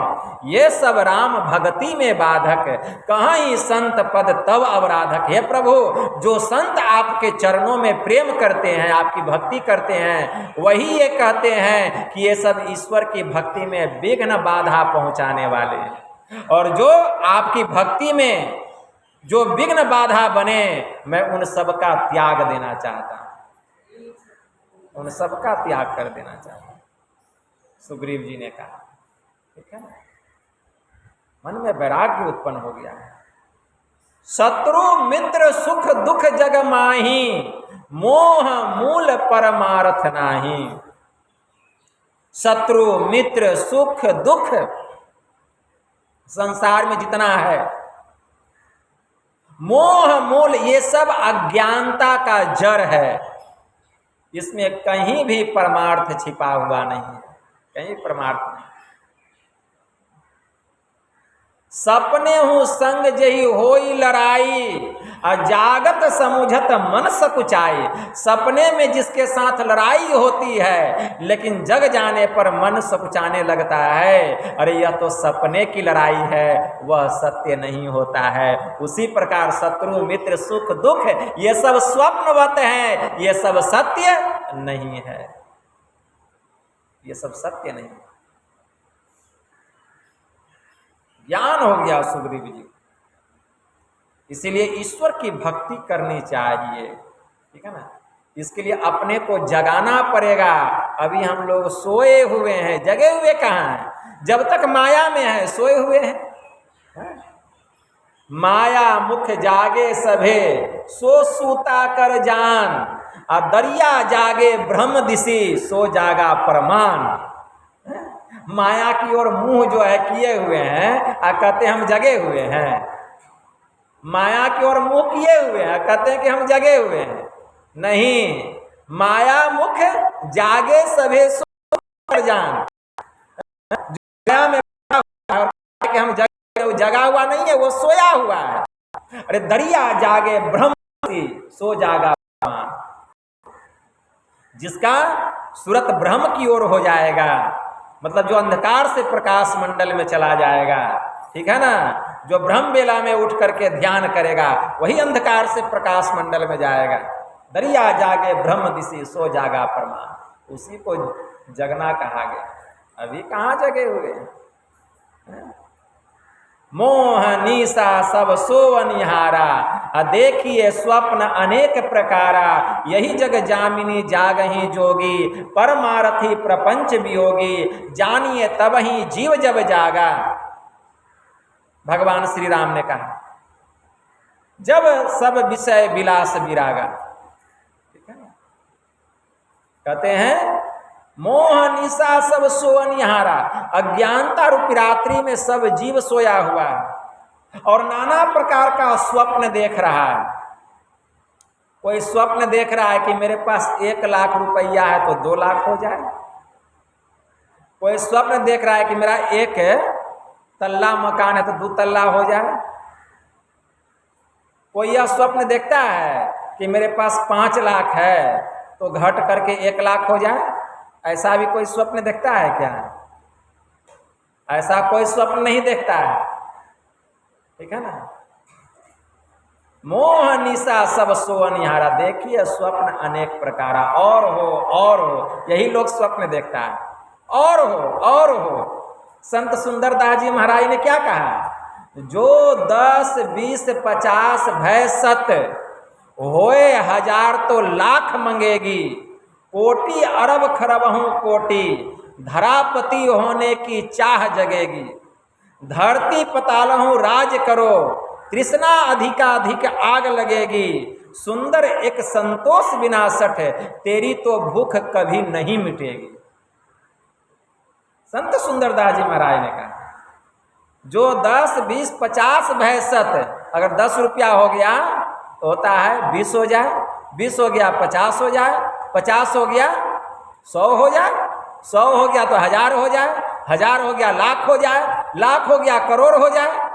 ये सब राम भक्ति में बाधक, कहीं संत पद तव अवराधक। हे प्रभु, जो संत आपके चरणों में प्रेम करते हैं, आपकी भक्ति करते हैं, वही ये कहते हैं कि ये सब ईश्वर की भक्ति में विघ्न बाधा पहुंचाने वाले हैं, और जो आपकी भक्ति में जो विघ्न बाधा बने मैं उन सब का त्याग देना चाहता हूं, उन सबका त्याग कर देना चाहता। सुग्रीव जी ने कहा, ठीक है ना, मन में वैराग्य उत्पन्न हो गया है। शत्रु मित्र सुख दुख जग माही, मोह मूल परमार्थ नाही। शत्रु मित्र सुख दुख संसार में जितना है, मोह मूल ये सब अज्ञानता का जड़ है, इसमें कहीं भी परमार्थ छिपा हुआ नहीं है, कहीं परमार्थ नहीं। सपने हूँ संग जही होई लड़ाई, जागत समुझत मन सकुचाई। सपने में जिसके साथ लड़ाई होती है लेकिन जग जाने पर मन सकुचाने लगता है, अरे यह तो सपने की लड़ाई है, वह सत्य नहीं होता है। उसी प्रकार शत्रु मित्र सुख दुख ये सब स्वप्नवत हैं, ये सब सत्य नहीं है, ये सब सत्य नहीं। ज्ञान हो गया सुग्रीव जी, इसीलिए ईश्वर की भक्ति करनी चाहिए, ठीक है ना। इसके लिए अपने को जगाना पड़ेगा। अभी हम लोग सोए हुए हैं, जगे हुए कहाँ हैं? जब तक माया में है सोए हुए हैं। माया मुख जागे सभे, सो सूता कर जान, दरिया जागे ब्रह्म दिशी, सो जागा परमान। माया की ओर मुंह जो है किए हुए हैं, कहते हम जगे हुए हैं। माया की ओर मुंह किए हुए हैं, कहते हैं कि हम जगे हुए हैं। नहीं, माया मुख जागे सभे सो कर जान, माया में कि हम जगा हुआ नहीं है, वो सोया हुआ है। अरे दरिया जागे ब्रह्म सो जागा, जिसका सूरत ब्रह्म की ओर हो जाएगा, मतलब जो अंधकार से प्रकाश मंडल में चला जाएगा, ठीक है ना। जो ब्रह्म बेला में उठ करके ध्यान करेगा वही अंधकार से प्रकाश मंडल में जाएगा। दरिया जागे ब्रह्म दिशी, सो जागा परमान। उसी को जगना कहा गया। अभी कहाँ जगे हुए हैं? मोह निशा सब सोवनिहारा। देखिए स्वप्न अनेक प्रकारा, यही जग जामिनी जागही जोगी। परमारथी प्रपंच वियोगी, जानिए तब ही जीव जब जागा। भगवान श्री राम ने कहा जब सब विषय विलास विरागा। ठीक है ना? कहते हैं मोह निशा सब सोवनिहारा, अज्ञानता रूपी रात्रि में सब जीव सोया हुआ है और नाना प्रकार का स्वप्न देख रहा है। कोई स्वप्न देख रहा है कि मेरे पास 1 लाख रुपया है तो 2 लाख हो जाए। कोई स्वप्न देख रहा है कि मेरा 1 तल्ला मकान है तो 2 तल्ला हो जाए। कोई यह स्वप्न देखता है कि मेरे पास 5 लाख है तो घट करके 1 लाख हो जाए। ऐसा भी कोई स्वप्न देखता है क्या? ऐसा कोई स्वप्न नहीं देखता है। ठीक है ना? मोह निशा सब सोवनिहारा, देखिए स्वप्न अनेक प्रकारा, और हो, यही लोग स्वप्न देखता है। और हो। संत सुंदरदास जी महाराज ने क्या कहा? जो 10, 20, 50 भय सत, होए 1000 तो लाख मंगेगी। कोटि अरब खरबहू कोटि, धरापति होने की चाह जगेगी। धरती पतालहू राज करो, तृष्णा अधिकाधिक आग लगेगी। सुंदर एक संतोष विनाशठ, तेरी तो भूख कभी नहीं मिटेगी। संत सुंदरदास जी महाराज ने कहा जो 10, 20, 50 भय सत, अगर 10 रुपया हो गया तो होता है 20 हो जाए, 20 हो गया 50 हो जाए, 50 हो गया 100 हो जाए, 100 हो गया तो 1000 हो जाए, 1000 हो गया लाख हो जाए, लाख हो गया करोड़ हो जाए।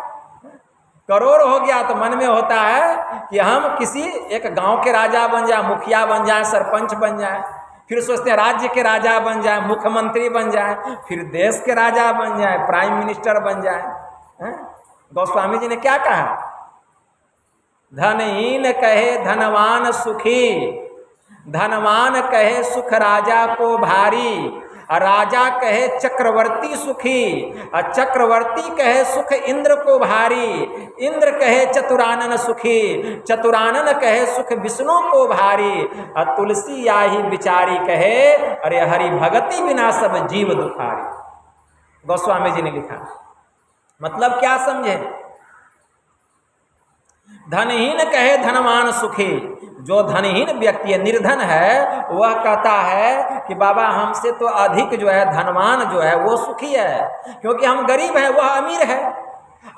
करोड़ हो गया तो मन में होता है कि हम किसी एक गांव के राजा बन जाए, मुखिया बन जाए, सरपंच बन जाए। फिर सोचते हैं राज्य के राजा बन जाए, मुख्यमंत्री बन जाए, फिर देश के राजा बन जाए, प्राइम मिनिस्टर बन जाए। गोस्वामी जी ने क्या कहा? धनहीन कहे धनवान सुखी, धनवान कहे सुख राजा को भारी। राजा कहे चक्रवर्ती सुखी, और चक्रवर्ती कहे सुख इंद्र को भारी। इंद्र कहे चतुरानन सुखी, चतुरानन कहे सुख विष्णु को भारी। और तुलसी आही बिचारी कहे, अरे हरि भगति बिना सब जीव दुखारी। गोस्वामी जी ने लिखा। मतलब क्या समझे? धनहीन कहे धनवान सुखी, जो धनहीन व्यक्ति है, निर्धन है, वह कहता है कि बाबा हमसे तो अधिक जो है धनवान जो है वो सुखी है, क्योंकि हम गरीब हैं, वह अमीर है।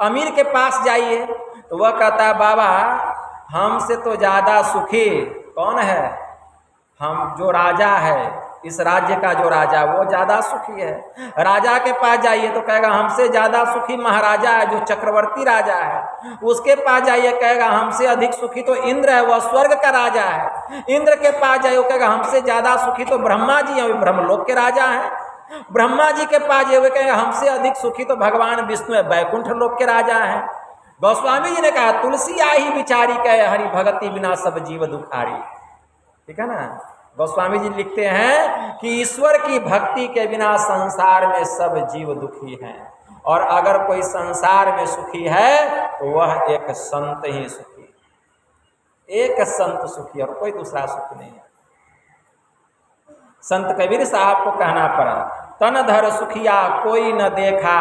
अमीर के पास जाइए तो वह कहता है बाबा हमसे तो ज़्यादा सुखी कौन है? हम जो राजा है, इस राज्य का जो राजा वो ज़्यादा सुखी है। राजा के पास जाइए तो कहेगा हमसे ज़्यादा सुखी महाराजा है, जो चक्रवर्ती राजा है। उसके पास जाइए कहेगा हमसे अधिक सुखी तो इंद्र है, वह स्वर्ग का राजा है। इंद्र के पास जाइए कहेगा हमसे ज़्यादा सुखी तो ब्रह्मा जी हैं, ब्रह्मलोक के राजा हैं। ब्रह्मा जी के पास जाइए कहेगा हमसे अधिक सुखी तो भगवान विष्णु है, बैकुंठ लोक के राजा हैं। गोस्वामी जी ने कहा तुलसी आही बिचारी कहे, हरि भगति बिना सब जीव दुखारी। ठीक है ना? गोस्वामी जी लिखते हैं कि ईश्वर की भक्ति के बिना संसार में सब जीव दुखी हैं, और अगर कोई संसार में सुखी है तो वह एक संत ही सुखी, एक संत सुखी, और कोई दूसरा सुख नहीं है। संत कबीर साहब को कहना पड़ा तन धर सुखिया कोई न देखा,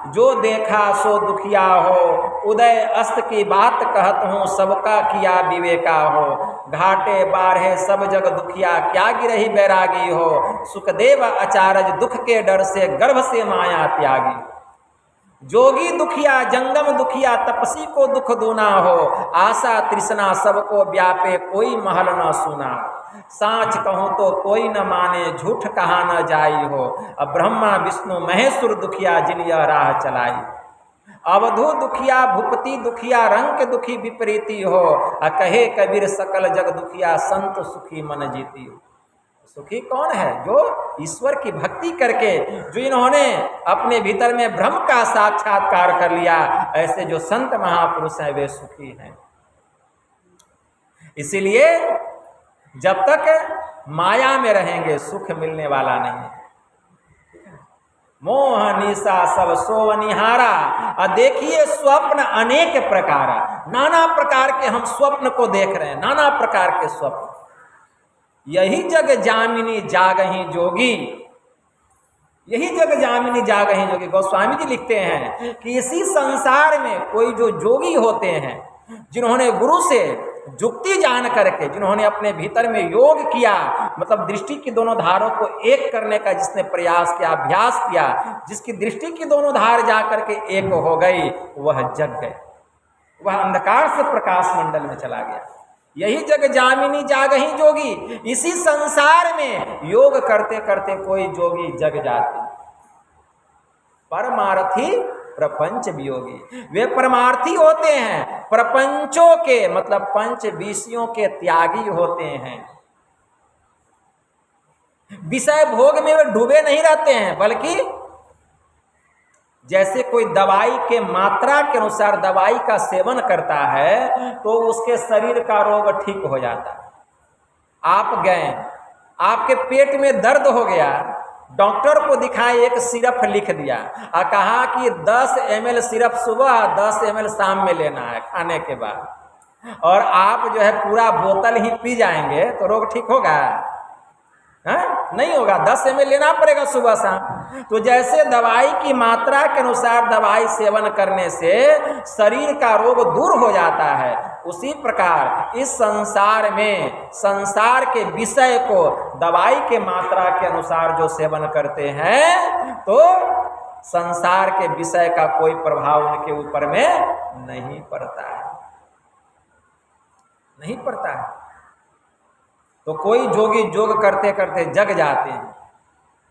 जो देखा सो दुखिया हो। उदय अस्त की बात कहत हूँ, सबका किया विवेका हो। घाटे बाढ़े सब जग दुखिया, क्या गिरही बैरागी हो। सुखदेव आचार्य दुख के डर से गर्भ से माया त्यागी। जोगी दुखिया जंगम दुखिया, तपसी को दुख दूना हो। आशा तृष्णा सबको व्यापे, कोई महल न सुना। साँच कहूँ तो कोई न माने, झूठ कहा न जाई हो। अब ब्रह्मा विष्णु महेश्वर दुखिया, जिन यह राह चलाई। अवधू दुखिया भूपति दुखिया, रंग दुखी विपरीती हो। कहे कबीर सकल जग दुखिया, संत सुखी मन जीती हो। सुखी कौन है? जो ईश्वर की भक्ति करके, जो इन्होंने अपने भीतर में ब्रह्म का साक्षात्कार कर लिया, ऐसे जो संत महापुरुष हैं वे सुखी हैं। इसीलिए जब तक माया में रहेंगे सुख मिलने वाला नहीं है। मोह निशा सब सोवनिहारा। और देखिए स्वप्न अनेक प्रकार, नाना प्रकार के हम स्वप्न को देख रहे हैं, नाना प्रकार के स्वप्न। यही जग जामिनी जागही जोगी, यही जग जामिनी जागही जोगी। गोस्वामी जी लिखते हैं कि इसी संसार में कोई जो जोगी होते हैं, जिन्होंने गुरु से जुक्ति जान करके, जिन्होंने अपने भीतर में योग किया, मतलब दृष्टि की दोनों धारों को एक करने का जिसने प्रयास किया, अभ्यास किया, जिसकी दृष्टि की दोनों धार जा करके एक हो गई, वह जग गए, वह अंधकार से प्रकाश मंडल में चला गया। यही जग जामिनी जागही जोगी। इसी संसार में योग करते करते कोई जोगी जग जाते, परमार्थी प्रपंच वियोगी। वे परमार्थी होते हैं, प्रपंचों के मतलब पंच विषयों के त्यागी होते हैं। विषय भोग में वे डूबे नहीं रहते हैं, बल्कि जैसे कोई दवाई के मात्रा के अनुसार दवाई का सेवन करता है तो उसके शरीर का रोग ठीक हो जाता है। आप गए, आपके पेट में दर्द हो गया, डॉक्टर को दिखाए, एक सिरप लिख दिया और कहा कि 10 ml सिरप सुबह 10 ml शाम में लेना है खाने के बाद, और आप जो है पूरा बोतल ही पी जाएंगे तो रोग ठीक होगा? नहीं होगा। 10 ml लेना पड़ेगा सुबह शाम। तो जैसे दवाई की मात्रा के अनुसार दवाई सेवन करने से शरीर का रोग दूर हो जाता है, उसी प्रकार इस संसार में संसार के विषय को दवाई के मात्रा के अनुसार जो सेवन करते हैं तो संसार के विषय का कोई प्रभाव उनके ऊपर में नहीं पड़ता है, नहीं पड़ता है। तो कोई जोगी जोग करते करते जग जाते हैं,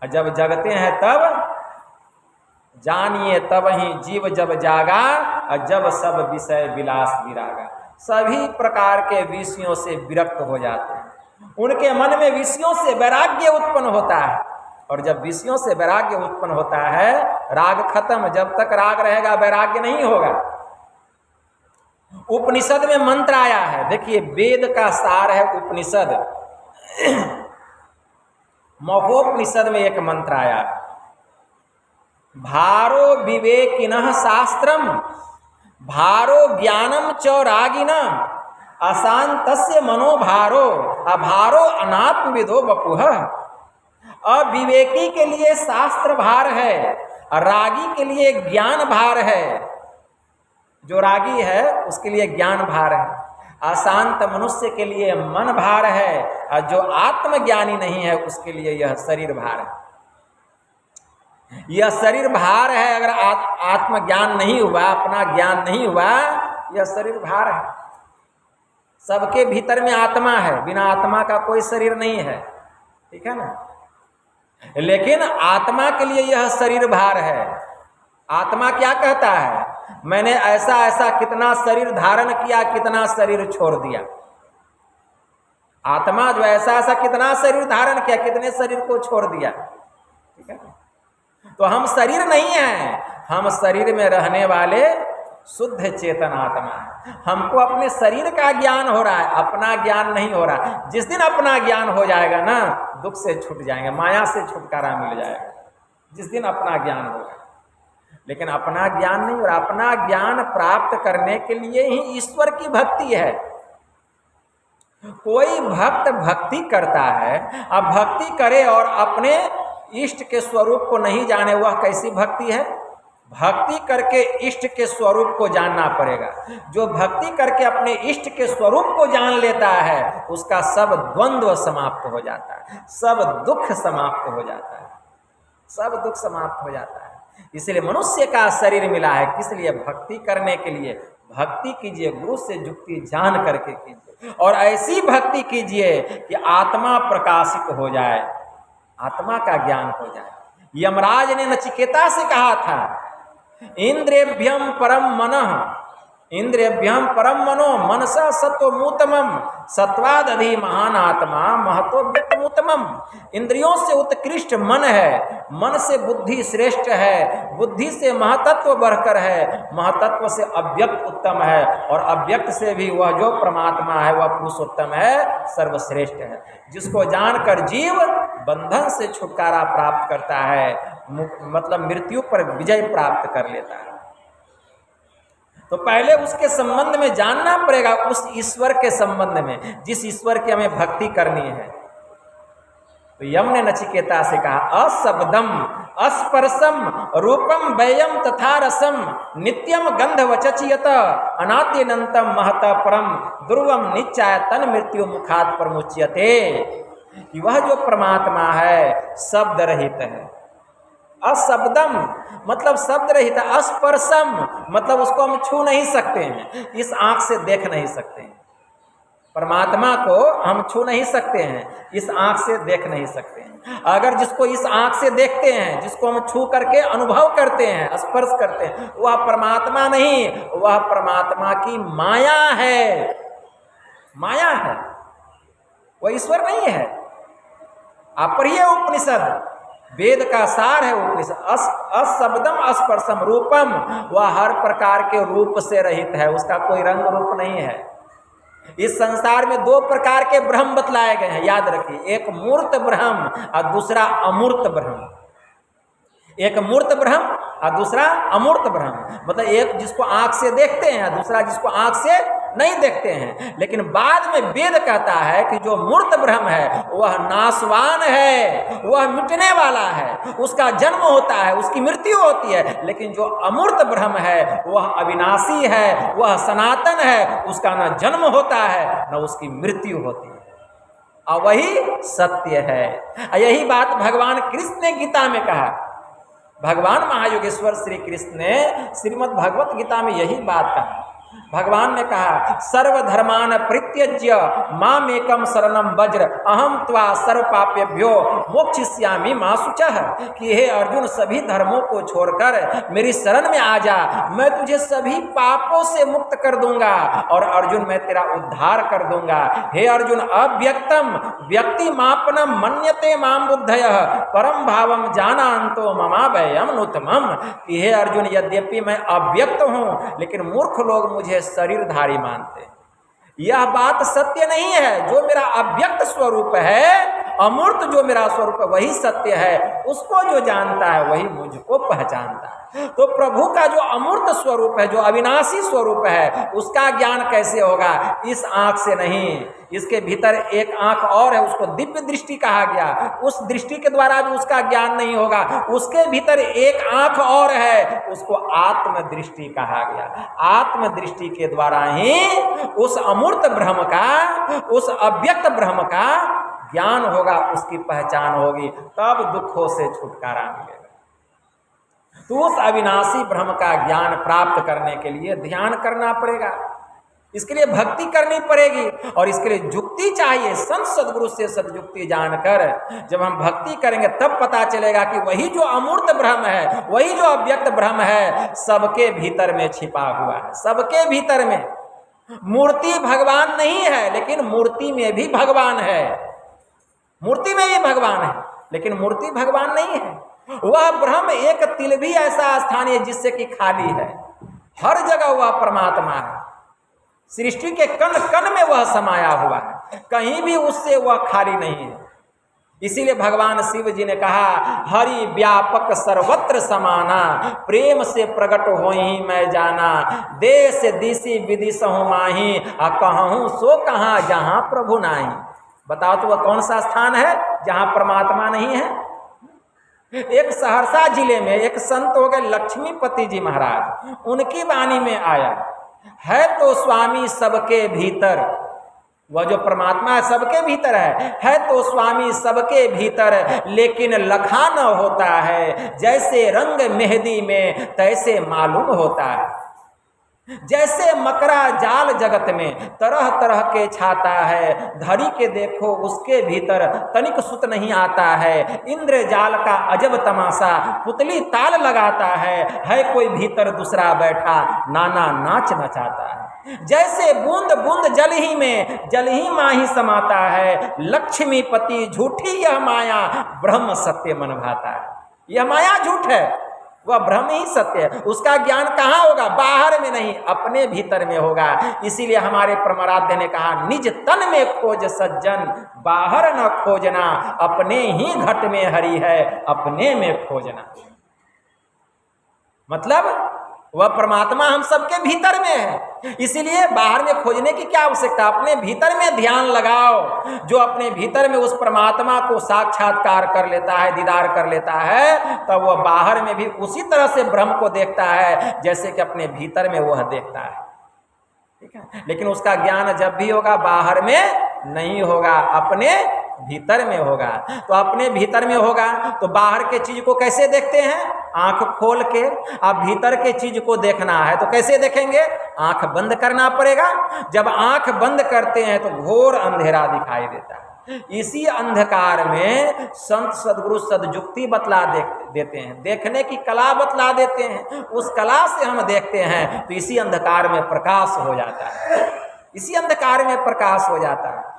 और जब जगते हैं तब जानिए तब ही जीव जब जागा, और जब सब विषय विलास विरागा। सभी प्रकार के विषयों से विरक्त हो जाते हैं, उनके मन में विषयों से वैराग्य उत्पन्न होता है, और जब विषयों से वैराग्य उत्पन्न होता है, राग खत्म। जब तक राग रहेगा वैराग्य नहीं होगा। उपनिषद में मंत्र आया है, देखिए वेद का सार है उपनिषद। महोपनिषद में एक मंत्र आया, भारो विवेकिनः शास्त्रम भारो ज्ञानम च रागिनः अशांतस्य मनोभारो अभारो अनात्मविदो वपुः। अविवेकी के लिए शास्त्र भार है, और रागी के लिए ज्ञान भार है। जो रागी है उसके लिए ज्ञान भार है, अशांत मनुष्य के लिए मन भार है, और जो आत्मज्ञानी नहीं है उसके लिए यह शरीर भार है। यह शरीर भार है। अगर आत्मज्ञान नहीं हुआ, अपना ज्ञान नहीं हुआ, यह शरीर भार है। सबके भीतर में आत्मा है, बिना आत्मा का कोई शरीर नहीं है, ठीक है ना। लेकिन आत्मा के लिए यह शरीर भार है। आत्मा क्या कहता है? मैंने ऐसा ऐसा कितना शरीर धारण किया, कितना शरीर छोड़ दिया। आत्मा जो ऐसा ऐसा कितना शरीर धारण किया, कितने शरीर को छोड़ दिया, ठीक है। तो हम शरीर नहीं हैं, हम शरीर में रहने वाले शुद्ध चेतन आत्मा है। हमको अपने शरीर का ज्ञान हो रहा है, अपना ज्ञान नहीं हो रहा। जिस दिन अपना ज्ञान हो जाएगा ना, दुख से छूट जाएंगे, माया से छुटकारा मिल जाएगा, जिस दिन अपना ज्ञान होगा। लेकिन अपना ज्ञान नहीं हो रहा। अपना ज्ञान प्राप्त करने के लिए ही ईश्वर की भक्ति है। कोई भक्त भक्ति करता है, अब भक्ति करे और अपने इष्ट के स्वरूप को नहीं जाने, वह कैसी भक्ति है? भक्ति करके इष्ट के स्वरूप को जानना पड़ेगा। जो भक्ति करके अपने इष्ट के स्वरूप को जान लेता है, उसका सब द्वंद्व समाप्त हो जाता है, सब दुख समाप्त हो जाता है, सब दुख समाप्त हो जाता है। इसलिए मनुष्य का शरीर मिला है, किस लिए? भक्ति करने के लिए। भक्ति कीजिए, गुरु से जुक्ति जान करके कीजिए, और ऐसी भक्ति कीजिए कि आत्मा प्रकाशित हो जाए, आत्मा का ज्ञान हो जाए। यमराज ने नचिकेता से कहा था, इंद्रियभ्यम परम मनः इंद्रियभ्यम परम मनो मनसा सत्वमूतमम सत्वादधि महान आत्मा महतो व्यक्तमूतमम। इंद्रियों से उत्कृष्ट मन है, मन से बुद्धि श्रेष्ठ है, बुद्धि से महतत्व बढ़कर है, महतत्व से अव्यक्त उत्तम है, और अव्यक्त से भी वह जो परमात्मा है वह पुरुषोत्तम है, सर्वश्रेष्ठ है, जिसको जानकर जीव बंधन से छुटकारा प्राप्त करता है, मतलब मृत्यु पर विजय प्राप्त कर लेता है। तो पहले उसके संबंध में जानना पड़ेगा, उस ईश्वर के संबंध में, जिस ईश्वर की हमें भक्ति करनी है। तो यम ने नचिकेता से कहा, अशब्दम अस्पर्शम रूपम वयम तथा रसम नित्यम गंधवचचियत अनाद्यनंतम महत परम दुर्गम निश्चय तन मृत्यु मुखात प्रमुच्यते। कि वह जो परमात्मा है शब्द रहित है। अशब्दम मतलब शब्द रहित, अस्पर्शम मतलब उसको हम छू नहीं सकते हैं, इस आंख से देख नहीं सकते हैं। परमात्मा को हम छू नहीं सकते हैं, इस आंख से देख नहीं सकते हैं। अगर जिसको इस आंख से देखते हैं, जिसको हम छू करके अनुभव करते हैं, स्पर्श करते हैं, वह परमात्मा नहीं, वह परमात्मा की माया है, माया है, वह ईश्वर नहीं है। अपरिय उपनिषद वेद का सार है उपनिषद। अशब्दम अस्पर्शम रूपम, वह हर प्रकार के रूप से रहित है, उसका कोई रंग रूप नहीं है। इस संसार में दो प्रकार के ब्रह्म बतलाए गए हैं, याद रखिए, एक मूर्त ब्रह्म और दूसरा अमूर्त ब्रह्म। एक मूर्त ब्रह्म और दूसरा अमूर्त ब्रह्म, मतलब एक जिसको आंख से देखते हैं, दूसरा जिसको आंख से नहीं देखते हैं। लेकिन बाद में वेद कहता है कि जो मूर्त ब्रह्म है वह नाशवान है, वह मिटने वाला है, उसका जन्म होता है, उसकी मृत्यु होती है। लेकिन जो अमूर्त ब्रह्म है वह अविनाशी है, वह सनातन है, उसका न जन्म होता है न उसकी मृत्यु होती है, और वही सत्य है। यही बात भगवान कृष्ण ने गीता में कहा। भगवान महायोगेश्वर श्री कृष्ण ने श्रीमद् भगवत गीता में यही बात कहा। भगवान ने कहा, सर्वधर्मान परित्यज्य मामेकम शरणम वज्र अहम त्वा सर्व पापेभ्यो मोक्षयिष्यामि मा शुचः। कि हे अर्जुन, सभी धर्मों को छोड़कर मेरी शरण में आ जा, मैं तुझे सभी पापों से मुक्त कर दूंगा, और अर्जुन मैं तेरा उद्धार कर दूंगा। हे अर्जुन, अव्यक्तम व्यक्ति मापनम मन्यते माम बुद्धयः परम भावम जानान्तो ममाभयम नुतमम। कि हे अर्जुन, यद्यपि मैं अव्यक्त हूँ लेकिन मूर्ख लोग मुझे शरीरधारी मानते हैं। यह बात सत्य नहीं है। जो मेरा अव्यक्त स्वरूप है, अमूर्त जो मेरा स्वरूप है वही सत्य है। उसको जो जानता है वही मुझको पहचानता है। तो प्रभु का जो अमूर्त स्वरूप है, जो अविनाशी स्वरूप है, उसका ज्ञान कैसे होगा? इस आंख से नहीं, इसके भीतर एक आंख और है, उसको दिव्य दृष्टि कहा गया। उस दृष्टि के द्वारा भी उसका ज्ञान नहीं होगा। उसके भीतर एक आंख और है, उसको आत्म दृष्टि कहा गया। आत्म दृष्टि के द्वारा ही उस अमूर्त ब्रह्म का, उस अव्यक्त ब्रह्म का ज्ञान होगा, उसकी पहचान होगी, तब दुखों से छुटकारा मिलेगा। तो उस अविनाशी ब्रह्म का ज्ञान प्राप्त करने के लिए ध्यान करना पड़ेगा, इसके लिए भक्ति करनी पड़ेगी, और इसके लिए जुक्ति चाहिए। संत सद्गुरु से सदयुक्ति जानकर जब हम भक्ति करेंगे तब पता चलेगा कि वही जो अमूर्त ब्रह्म है, वही जो अव्यक्त ब्रह्म है, सबके भीतर में छिपा हुआ है। सबके भीतर में मूर्ति भगवान नहीं है, लेकिन मूर्ति में भी भगवान है। मूर्ति में भी भगवान है, लेकिन मूर्ति भगवान नहीं है। वह ब्रह्म एक तिल भी ऐसा स्थान है जिससे कि खाली है। हर जगह वह परमात्मा है। सृष्टि के कण कण में वह समाया हुआ है, कहीं भी उससे वह खाली नहीं है। इसीलिए भगवान शिव जी ने कहा, हरि व्यापक सर्वत्र समाना, प्रेम से प्रकट होई मैं जाना, देश दिशि विदिशहु माही, कहूँ सो कहाँ जहाँ प्रभु नाही। बताओ तो वह कौन सा स्थान है जहाँ परमात्मा नहीं है? एक सहरसा जिले में एक संत हो गए लक्ष्मीपति जी महाराज, उनकी वाणी में आया है तो स्वामी सबके भीतर। वह जो परमात्मा है सबके भीतर है तो स्वामी सबके भीतर, लेकिन लखा न होता है, जैसे रंग मेहंदी में तैसे मालूम होता है। जैसे मकरा जाल जगत में तरह तरह के छाता है, धरी के देखो उसके भीतर तनिक सुत नहीं आता है। इंद्र जाल का अजब तमाशा पुतली ताल लगाता है कोई भीतर दूसरा बैठा नाना नाच नचाता है। जैसे बूंद बूंद जल ही में जल ही माही समाता है, लक्ष्मीपति झूठी यह माया ब्रह्म सत्य मन भाता है। यह माया झूठ है, वह ब्रह्म ही सत्य है। उसका ज्ञान कहाँ होगा? बाहर में नहीं, अपने भीतर में होगा। इसीलिए हमारे परमाराध्य ने कहा, निज तन में खोज सज्जन बाहर न खोजना, अपने ही घट में हरि है अपने में खोजना। मतलब वह परमात्मा हम सबके भीतर में है, इसीलिए बाहर में खोजने की क्या आवश्यकता? अपने भीतर में ध्यान लगाओ। जो अपने भीतर में उस परमात्मा को साक्षात्कार कर लेता है, दीदार कर लेता है, तब वह बाहर में भी उसी तरह से ब्रह्म को देखता है जैसे कि अपने भीतर में वह देखता है। ठीक है, लेकिन उसका ज्ञान जब भी होगा बाहर में नहीं होगा, अपने भीतर में होगा। तो अपने भीतर में होगा तो बाहर के चीज को कैसे देखते हैं? आंख खोल के। अब भीतर के चीज को देखना है तो कैसे देखेंगे? आंख बंद करना पड़ेगा। जब आंख बंद करते हैं तो घोर अंधेरा दिखाई देता है। इसी अंधकार में संत सदगुरु सदयुक्ति बतला देते हैं, देखने की कला बतला देते हैं। उस कला से हम देखते हैं तो इसी अंधकार में प्रकाश हो जाता है, इसी अंधकार में प्रकाश हो जाता है,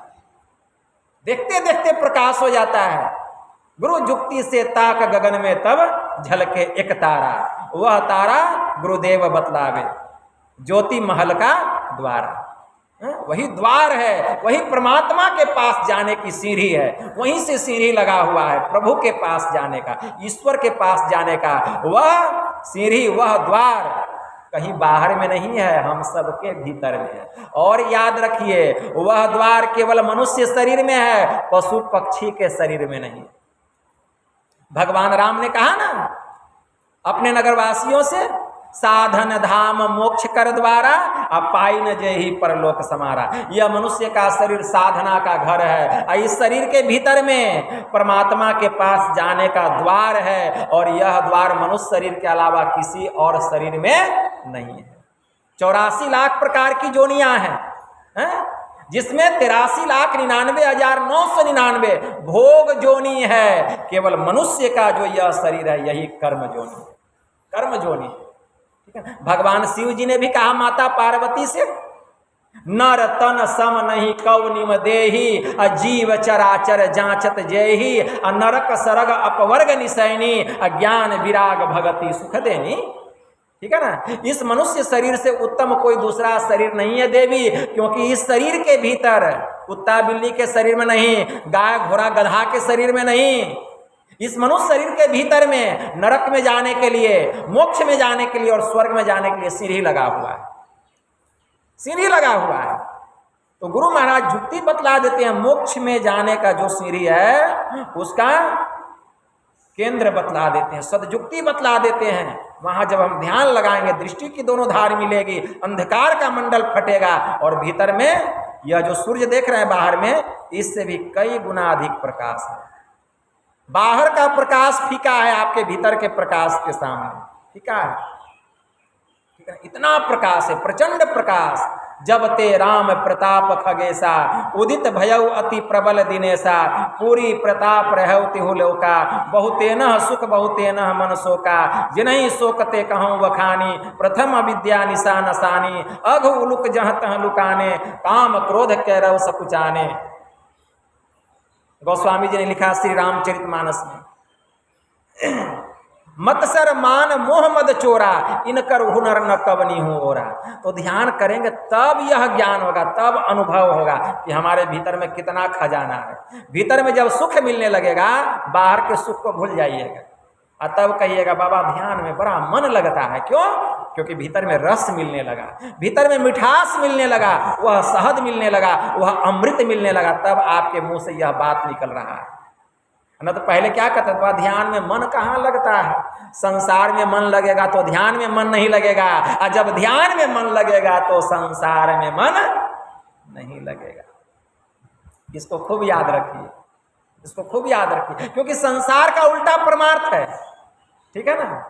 देखते देखते प्रकाश हो जाता है। गुरु जुक्ति से ताक गगन में तब झलके एक तारा, वह तारा गुरुदेव बतलावे ज्योति महल का द्वारा। वही द्वार है, वही परमात्मा के पास जाने की सीढ़ी है। वहीं से सीढ़ी लगा हुआ है प्रभु के पास जाने का, ईश्वर के पास जाने का। वह सीढ़ी, वह द्वार कहीं बाहर में नहीं है, हम सबके भीतर में है। और याद रखिए, वह द्वार केवल मनुष्य शरीर में है, पशु पक्षी के शरीर में नहीं। भगवान राम ने कहा ना अपने नगरवासियों से, साधन धाम मोक्ष कर द्वारा अपाई न जय परलोक समारा। यह मनुष्य का शरीर साधना का घर है, इस शरीर के भीतर में परमात्मा के पास जाने का द्वार है, और यह द्वार मनुष्य शरीर के अलावा किसी और शरीर में नहीं है। 84 लाख प्रकार की जोनियां हैं, जिसमें 83,99,999 भोग जोनी है। केवल मनुष्य का जो यह शरीर है यही कर्म जोनी है, कर्म जोनी। ठीक है, भगवान शिव जी ने भी कहा माता पार्वती से, नर तन सम नहीं कौनिम देही, अजीव चराचर जांचत जेही, नरक सरग अपवर्ग निसैनी, अज्ञान विराग भगति सुख देनी। ठीक है ना, इस मनुष्य शरीर से उत्तम कोई दूसरा शरीर नहीं है देवी, क्योंकि इस शरीर के भीतर कुत्ता बिल्ली के शरीर में नहीं, गाय घोड़ा गधा के शरीर में नहीं, इस मनुष्य शरीर के भीतर में नरक में जाने के लिए, मोक्ष में जाने के लिए और स्वर्ग में जाने के लिए सीढ़ी लगा हुआ है, सीढ़ी लगा हुआ है। तो गुरु महाराज युक्ति बतला देते हैं, मोक्ष में जाने का जो सीढ़ी है उसका केंद्र बतला देते हैं, सदयुक्ति बतला देते हैं। वहां जब हम ध्यान लगाएंगे, दृष्टि की दोनों धार मिलेगी, अंधकार का मंडल फटेगा, और भीतर में यह जो सूर्य देख रहे हैं बाहर में, इससे भी कई गुना अधिक प्रकाश है। बाहर का प्रकाश फीका है, आपके भीतर के प्रकाश के सामने फीका है। ठीक है, इतना प्रकाश है, प्रचंड प्रकाश। जब ते राम प्रताप खगेसा, उदित भयउ अति प्रबल दिनेसा, पूरी प्रताप रहउ तिहु लोका, बहुतेन सुख बहुतेन मन शोका, जिनहि शोकते कहूँ बखानी, प्रथम अविद्या निशा नसानी, अघ उलुक जह तह लुकाने, काम क्रोध कैरव सकुचाने। गोस्वामी जी ने लिखा श्री रामचरितमानस में, मत्सर मान मोह मद चोरा, इनकर हुनर न कवनी हो ओरा। तो ध्यान करेंगे तब यह ज्ञान होगा, तब अनुभव होगा कि हमारे भीतर में कितना खजाना है। भीतर में जब सुख मिलने लगेगा, बाहर के सुख को भूल जाइएगा, और तब कहिएगा बाबा ध्यान में बड़ा मन लगता है। क्यों? क्योंकि भीतर में रस मिलने लगा, भीतर में मिठास मिलने लगा, वह शहद मिलने लगा, वह अमृत मिलने लगा, तब आपके मुंह से यह बात निकल रहा है। न तो पहले क्या कहता था, ध्यान में मन कहाँ लगता है, संसार में मन लगेगा तो ध्यान में मन नहीं लगेगा, और जब ध्यान में मन लगेगा तो संसार में मन नहीं लगेगा। इसको खूब याद रखिए, इसको खूब याद रखिए, क्योंकि संसार का उल्टा परमार्थ है। ठीक है ना,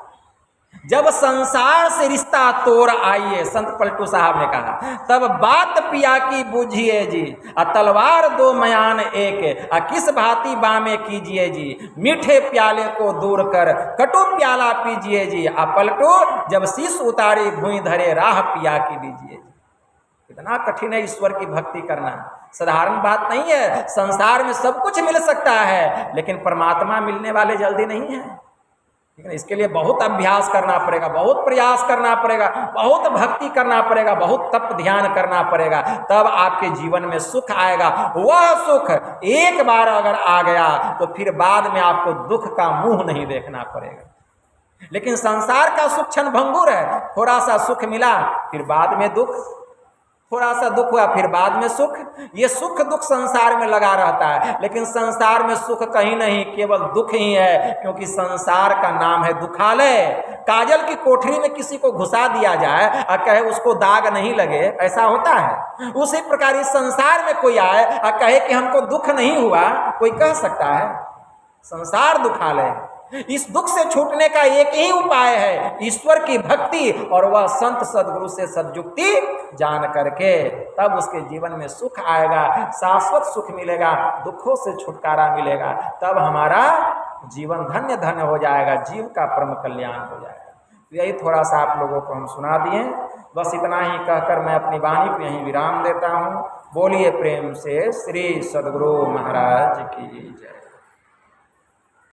जब संसार से रिश्ता तोड़ आइए, संत पलटू साहब ने कहा, तब बात पिया की बूझिए जी, तलवार दो मयान एक, किस भांति बामे कीजिए जी, मीठे प्याले को दूर कर कटु प्याला पीजिए जी, पलटू जब शीश उतारी भूई धरे राह पिया की दीजिए जी। कितना कठिन है ईश्वर की भक्ति करना, साधारण बात नहीं है। संसार में सब कुछ मिल सकता है, लेकिन परमात्मा मिलने वाले जल्दी नहीं है। ठीक है, इसके लिए बहुत अभ्यास करना पड़ेगा, बहुत प्रयास करना पड़ेगा, बहुत भक्ति करना पड़ेगा, बहुत तप ध्यान करना पड़ेगा, तब आपके जीवन में सुख आएगा। वह सुख एक बार अगर आ गया तो फिर बाद में आपको दुख का मुंह नहीं देखना पड़ेगा। लेकिन संसार का सुख क्षण भंगुर है, थोड़ा सा सुख मिला फिर बाद में दुख, थोड़ा सा दुख हुआ फिर बाद में सुख। ये सुख दुख संसार में लगा रहता है, लेकिन संसार में सुख कहीं नहीं, केवल दुख ही है, क्योंकि संसार का नाम है दुखालय। काजल की कोठरी में किसी को घुसा दिया जाए और कहे उसको दाग नहीं लगे, ऐसा होता है? उसी प्रकार इस संसार में कोई आए और कहे कि हमको दुख नहीं हुआ, कोई कह सकता है? संसार दुखालय। इस दुख से छूटने का एक ही उपाय है, ईश्वर की भक्ति, और वह संत सदगुरु से सद्युक्ति जान करके, तब उसके जीवन में सुख आएगा, शाश्वत सुख मिलेगा, दुखों से छुटकारा मिलेगा, तब हमारा जीवन धन्य धन्य हो जाएगा, जीव का परम कल्याण हो जाएगा। तो यही थोड़ा सा आप लोगों को हम सुना दिए। बस इतना ही कहकर मैं अपनी वाणी को यहीं विराम देता हूँ। बोलिए प्रेम से श्री सदगुरु महाराज की जय।